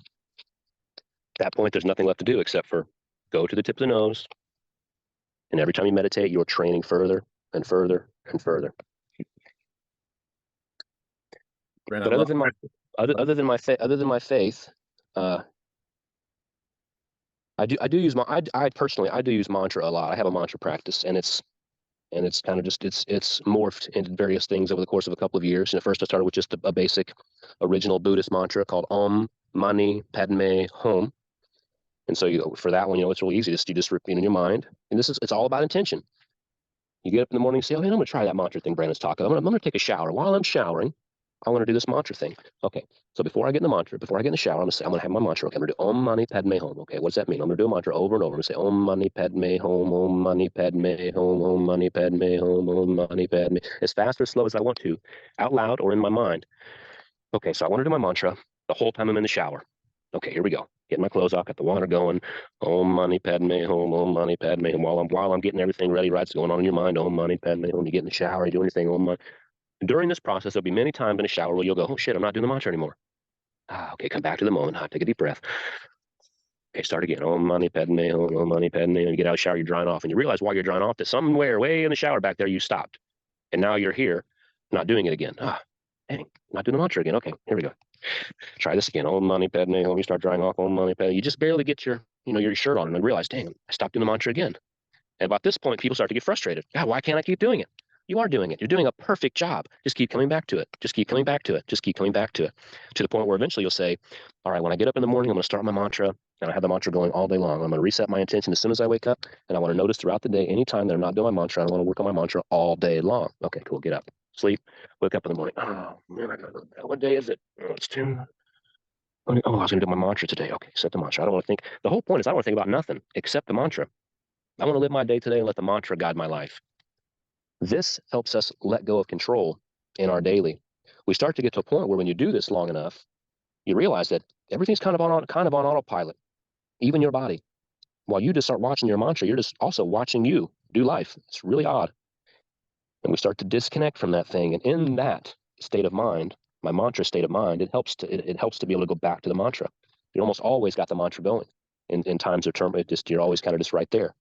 At that point, there's nothing left to do except for go to the tip of the nose. And every time you meditate, you're training further and further and further. Brent, But other than my faith, I do use I personally do use mantra a lot. I have a mantra practice, and it's kind of just it's morphed into various things over the course of a couple of years. And at first I started with just a basic original Buddhist mantra called Om Mani Padme Hum. And so for that one, it's really easy. You just repeat in your mind. And it's all about intention. You get up in the morning and say, oh, hey, I'm going to try that mantra thing Brandon's talking. I'm going to take a shower. While I'm showering, I want to do this mantra thing. Okay. So before I get in the shower, I'm going to have my mantra. Okay, I'm going to do Om Mani Padme Hum. Okay, what does that mean? I'm going to do a mantra over and over. I'm going to say Om Mani Padme Hum, Om Mani Padme Hum, Om Mani Padme Hum, Om Mani Padme, as fast or slow as I want to, out loud or in my mind. Okay, so I want to do my mantra the whole time I'm in the shower. Okay, here we go. Getting my clothes off, got the water going. Om Mani Padme Hum, Om Mani Padme Hum. While I'm getting everything ready, right? It's going on in your mind. Om Mani Padme Hum. You get in the shower, you do anything. Om Mani. During this process, there'll be many times in a shower where you'll go, oh shit, I'm not doing the mantra anymore. Okay, come back to the moment. Take a deep breath. Okay, start again. Om Mani Padme Hum, Om Mani Padme Hum. You get out of the shower, you're drying off, and you realize while you're drying off that somewhere way in the shower back there you stopped, and now you're here, not doing it again. Dang, not doing the mantra again. Okay, here we go. Try this again. Om Mani Padme Hum. You start drying off. Om Mani Padme. You just barely get your shirt on, and then realize, dang, I stopped doing the mantra again. And about this point, people start to get frustrated. God, why can't I keep doing it? You are doing it. You're doing a perfect job. Just keep coming back to it. Just keep coming back to it. Just keep coming back to it. To the point where eventually you'll say, all right, when I get up in the morning, I'm going to start my mantra, and I have the mantra going all day long. I'm going to reset my intention as soon as I wake up, and I want to notice throughout the day, anytime that I'm not doing my mantra, I want to work on my mantra all day long. Okay, cool. Get up. Sleep. Wake up in the morning. Oh, man, what day is it? Oh, it's 10. Oh, I was going to do my mantra today. Okay, set the mantra. I don't want to think. The whole point is I don't want to think about nothing except the mantra. I want to live my day today and let the mantra guide my life. This helps us let go of control in our daily. We start to get to a point where when you do this long enough, you realize that everything's kind of on autopilot, even your body. While you just start watching your mantra, you're just also watching you do life. It's really odd. And we start to disconnect from that thing. And in that state of mind, my mantra state of mind, it helps to be able to go back to the mantra. You almost always got the mantra going in times of turmoil. You're always kind of just right there.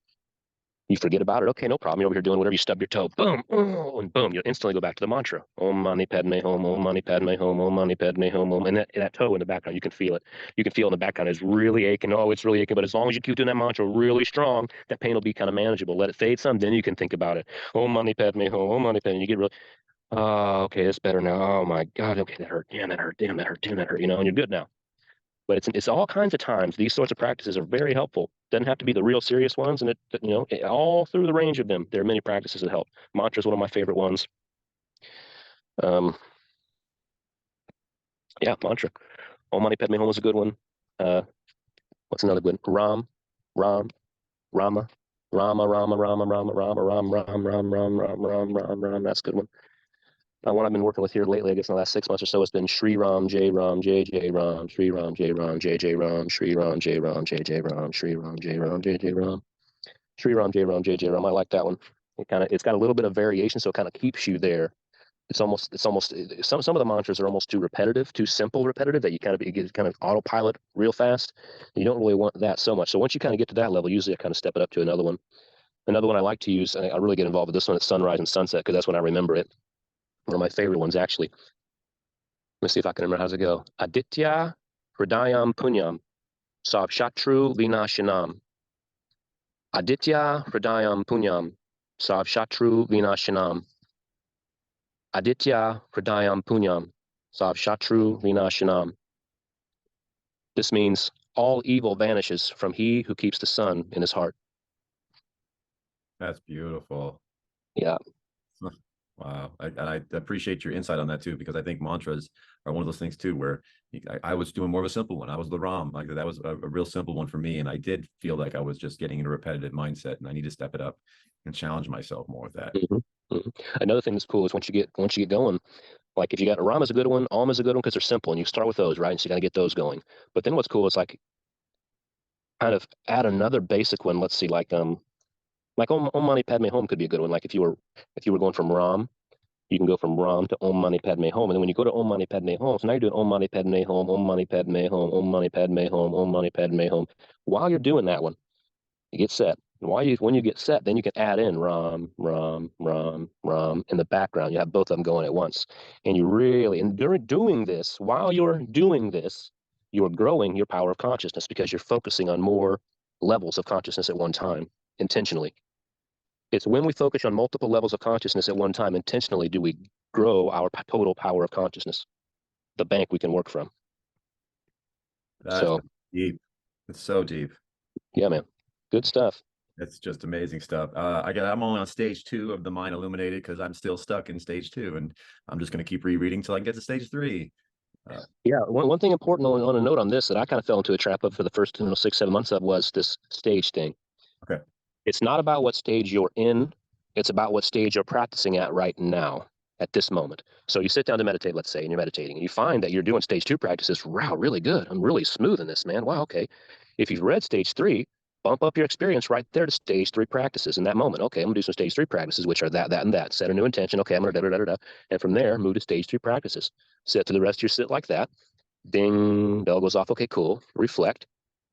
You forget about it. Okay, no problem. You're over here doing whatever. You stub your toe. Boom, oh, and boom. You instantly go back to the mantra. Om mani padme hum. Om mani padme hum. Om mani padme hum. And that toe in the background, you can feel it. You can feel in the background it's really aching. Oh, it's really aching. But as long as you keep doing that mantra really strong, that pain will be kind of manageable. Let it fade some, then you can think about it. Om mani padme hum. Om mani padme. You get really, oh, okay, it's better now. Oh my God. Okay, that hurt. Damn, that hurt. Damn, that hurt. Damn, that hurt. And you're good now. But it's all kinds of times. These sorts of practices are very helpful. Doesn't have to be the real serious ones, and all through the range of them, there are many practices that help. Mantra is one of my favorite ones. Yeah, mantra. Om Mani Padme Hum is a good one. What's another good? Ram, Rama, Rama, Rama, Rama, Rama, Ram, Ram, Ram. That's a good one. One I've been working with here lately, I guess in the last 6 months or so, has been Shri Ram, Jai Ram, Jai Jai Ram, Shri Ram, Jai Ram, Jai Jai Ram, Shri Ram, Jai Ram, Jai Jai Ram, Shri Ram, Jai Ram, Jai Jai Ram, Shri Ram, Jai Ram, Jai Jai Ram. I like that one. It's got a little bit of variation, so it kind of keeps you there. It's almost some of the mantras are almost too repetitive, too simple repetitive, that you get kind of autopilot real fast. You don't really want that so much. So once you kind of get to that level, usually I kind of step it up to another one. Another one I like to use, and I really get involved with this one at sunrise and sunset because that's when I remember it. One of my favorite ones, actually. Let me see if I can remember how's it go. Aditya Hridayam Punyam Savshatru Vinashanam. Aditya Hridayam Punyam Savshatru Vinashanam. Aditya Hridayam Punyam Savshatru Vinashanam. This means all evil vanishes from he who keeps the sun in his heart. That's beautiful. Yeah. Wow. I appreciate your insight on that too, because I think mantras are one of those things too, where I was doing more of a simple one. I was the Ram. Like that was a real simple one for me. And I did feel like I was just getting in a repetitive mindset, and I need to step it up and challenge myself more with that. Mm-hmm. Mm-hmm. Another thing that's cool is once you get going, like if you got Ram is a good one, Om is a good one because they're simple and you start with those, right? And so you got to get those going. But then what's cool is like kind of add another basic one. Let's see, like Om Mani Padme Hum could be a good one. Like if you were going from Ram, you can go from Ram to Om Mani Padme Hum. And then when you go to Om Mani Padme Hum, so now you're doing Om Mani Padme Hum, Om Mani Padme Hum, Om Mani Padme Hum, Om Mani Padme Hum. While you're doing that one, you get set. And when you get set, then you can add in Ram, Ram, Ram, Ram in the background. You have both of them going at once. And during doing this, while you're doing this, you're growing your power of consciousness because you're focusing on more levels of consciousness at one time intentionally. It's when we focus on multiple levels of consciousness at one time intentionally do we grow our total power of consciousness, the bank we can work from. That's deep. It's so deep. Yeah, man. Good stuff. It's just amazing stuff. I'm only on stage 2 of the Mind Illuminated because I'm still stuck in stage 2, and I'm just going to keep rereading till I can get to stage 3. Yeah, one thing important on a note on this that I kind of fell into a trap of for the first 6-7 months of was this stage thing. Okay. It's not about what stage you're in. It's about what stage you're practicing at right now, at this moment. So you sit down to meditate, let's say, and you're meditating, and you find that you're doing stage 2 practices. Wow, really good. I'm really smooth in this, man. Wow, okay. If you've read stage 3, bump up your experience right there to stage 3 practices in that moment. Okay, I'm gonna do some stage 3 practices, which are that, and that. Set a new intention. Okay, I'm gonna da. And from there, move to stage 3 practices. Sit through the rest of your sit like that. Ding, bell goes off. Okay, cool. Reflect.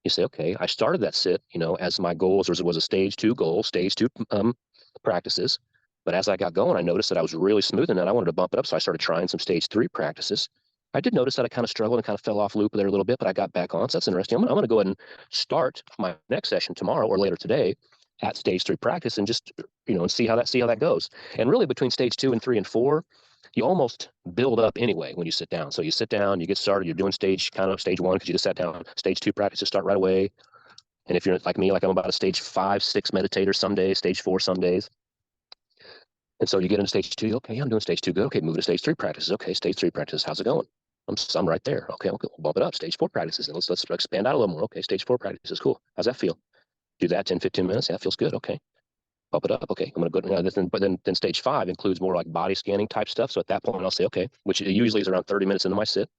You say, okay, I started that sit, as my goals, or it was a stage 2 goal, stage 2 practices. But as I got going, I noticed that I was really smooth in that. I wanted to bump it up, so I started trying some stage 3 practices. I did notice that I kind of struggled and kind of fell off loop there a little bit, but I got back on. So that's interesting. I'm going to go ahead and start my next session tomorrow or later today at stage 3 practice and just, and see how that goes. And really between stage 2 and 3 and 4, you almost build up anyway when you sit down. So you sit down, you get started, you're doing stage 1 because you just sat down. Stage 2 practices start right away. And if you're like me, like I'm about a stage 5, 6 meditator some days, stage 4 some days. And so you get into stage 2, okay, I'm doing stage 2, good. Okay, move to stage 3 practices. Okay, stage 3 practices, how's it going? I'm right there. Okay, we'll bump it up. Stage 4 practices, and let's expand out a little more. Okay, stage 4 practices, cool. How's that feel? Do that 10, 15 minutes. Yeah, that feels good. Okay, bump it up. Okay, I'm gonna go. But then stage 5 includes more like body scanning type stuff. So at that point, I'll say, okay, which usually is around 30 minutes into my sit.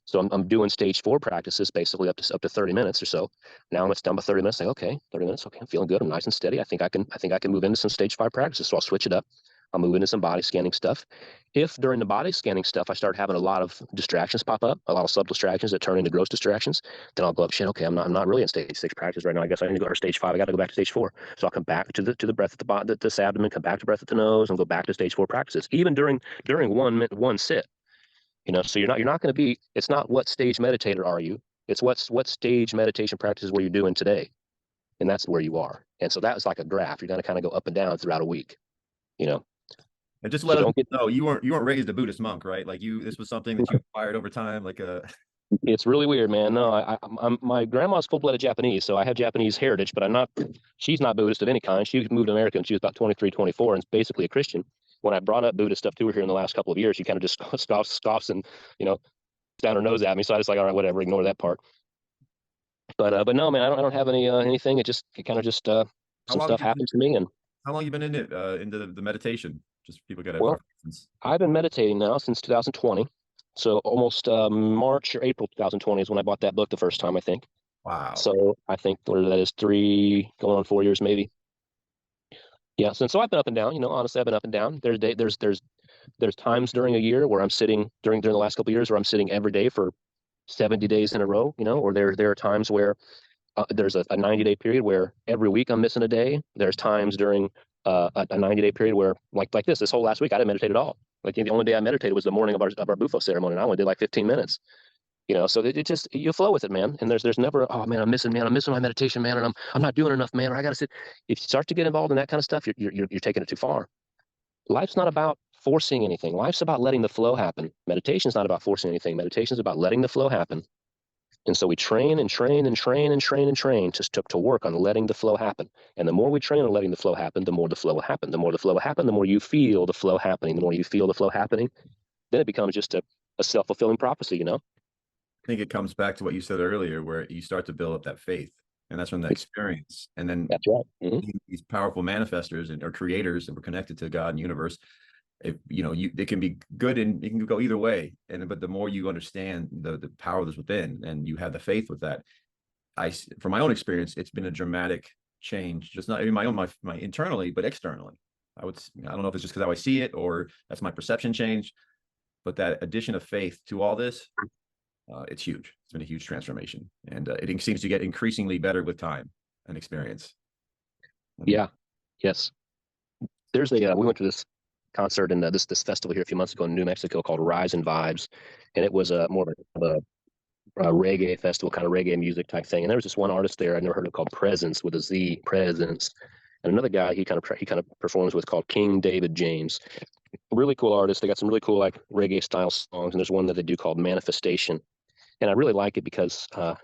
So I'm doing stage 4 practices basically up to 30 minutes or so. Now when it's down to 30 minutes, I say, okay, 30 minutes. Okay, I'm feeling good. I'm nice and steady. I think I can move into some stage 5 practices. So I'll switch it up. I'll move into some body scanning stuff. If during the body scanning stuff I start having a lot of distractions pop up, a lot of subtle distractions that turn into gross distractions, then I'll go up, shit, okay, I'm not really in stage 6 practice right now. I guess I need to go to stage 5. I got to go back to stage 4. So I'll come back to the breath at the bottom, this abdomen, come back to breath at the nose, and go back to stage 4 practices, even during one sit. So you're not going to be. It's not what stage meditator are you. It's what stage meditation practices were you doing today, and that's where you are. And so that was like a graph. You're going to kind of go up and down throughout a week. You know. And just So let us don't get. know, you weren't raised a Buddhist monk, right? Like this was something that you acquired over time, like a. It's really weird, man. No, my grandma's full-blooded Japanese, so I have Japanese heritage, but I'm not. She's not Buddhist of any kind. She moved to America when she was about 23, 24, and is basically a Christian. When I brought up Buddhist stuff to her here in the last couple of years, she kind of just scoffs and down her nose at me. So I just like, all right, whatever, ignore that part. But no, man, I don't have anything. It kind of just How some long stuff you been, happened to me, and how long you been in it into the meditation? Just people get it. well, I've been meditating now since 2020. So almost March or April 2020 is when I bought that book the first time, I think. Wow. So I think what that is 3 going on 4 years maybe. Yeah. So I've been up and down. Honestly, I've been up and down. There's times during a year where I'm sitting during the last couple of years where I'm sitting every day for 70 days in a row. Or there are times where there's a 90-day period where every week I'm missing a day. There's times during a 90-day period where like this whole last week I didn't meditate at all. Like the only day I meditated was the morning of our Bufo ceremony, and I only did like 15 minutes. So it just you flow with it, man. And there's never, oh man, I'm missing my meditation, man, and I'm not doing enough, man, or I gotta sit. If you start to get involved in that kind of stuff, you're taking it too far. Life's not about forcing anything. Life's about letting the flow happen. Meditation's not about forcing anything. Meditation's about letting the flow happen. And so we train and train and train and train and train to work on letting the flow happen. And the more we train on letting the flow happen, the more the flow will happen. The more the flow will happen, the more you feel the flow happening. The more you feel the flow happening, then it becomes just a self-fulfilling prophecy. I think it comes back to what you said earlier, where you start to build up that faith, and that's from that experience. And then That's right. these powerful manifestors or creators that were connected to God and universe, they can be good and it can go either way. But the more you understand the power that's within, and you have the faith with that, from my own experience, it's been a dramatic change, just not in my internally, but externally. I don't know if it's just because how I see it or that's my perception change, but that addition of faith to all this, it's huge. It's been a huge transformation, and it seems to get increasingly better with time and experience. Yeah. Yes. We went to this concert and this festival here a few months ago in New Mexico called Rise and Vibes, and it was more of a reggae festival, kind of reggae music type thing. And there was this one artist there I'd never heard of called Presence with a Z, Presence, and another guy he kind of performs with called King David James. Really cool artist. They got some really cool like reggae style songs, and there's one that they do called Manifestation. And I really like it because I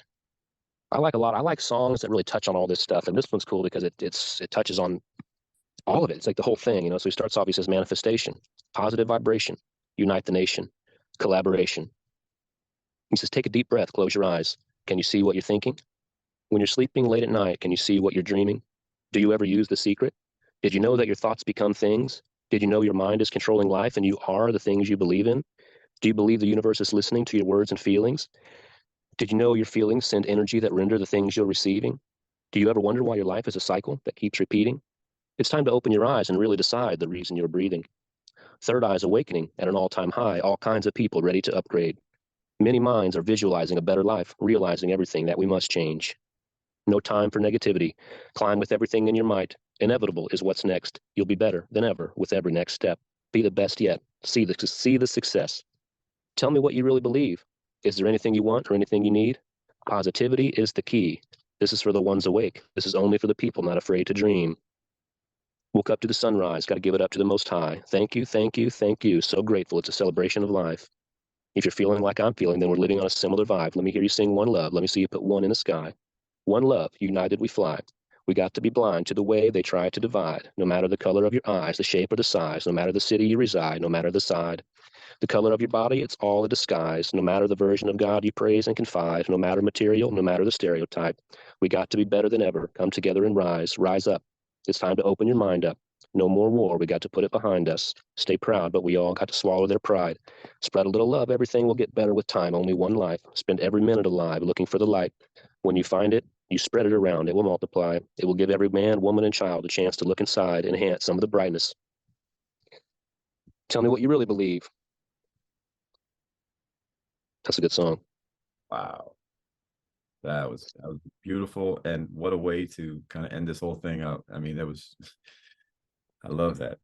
like songs that really touch on all this stuff. And this one's cool because it touches on all of it. It's like the whole thing. So he starts off, he says manifestation, positive vibration, unite the nation, collaboration. He says, take a deep breath, close your eyes. Can you see what you're thinking? When you're sleeping late at night, can you see what you're dreaming? Do you ever use the secret? Did you know that your thoughts become things? Did you know your mind is controlling life and you are the things you believe in? Do you believe the universe is listening to your words and feelings? Did you know your feelings send energy that render the things you're receiving? Do you ever wonder why your life is a cycle that keeps repeating? It's time to open your eyes and really decide the reason you're breathing. Third eye is awakening at an all-time high, all kinds of people ready to upgrade. Many minds are visualizing a better life, realizing everything that we must change. No time for negativity. Climb with everything in your might. Inevitable is what's next. You'll be better than ever with every next step. Be the best yet. See the success. Tell me what you really believe. Is there anything you want or anything you need? Positivity is the key. This is for the ones awake. This is only for the people not afraid to dream. Woke up to the sunrise. Got to give it up to the Most High. Thank you, thank you, thank you. So grateful. It's a celebration of life. If you're feeling like I'm feeling, then we're living on a similar vibe. Let me hear you sing one love. Let me see you put one in the sky. One love, united we fly. We got to be blind to the way they try to divide. No matter the color of your eyes, the shape or the size, no matter the city you reside, no matter the side. The color of your body, it's all a disguise. No matter the version of God you praise and confide, no matter material, no matter the stereotype. We got to be better than ever. Come together and rise up. It's time to open your mind up. No more war, we got to put it behind us. Stay proud, but we all got to swallow their pride. Spread a little love, everything will get better with time. Only one life. Spend every minute alive looking for the light. When you find it, you spread it around. It will multiply. It will give every man, woman, and child a chance to look inside and enhance some of the brightness. Tell me what you really believe. That's a good song. Wow. That was beautiful. And what a way to kind of end this whole thing out. I mean, that was I love that.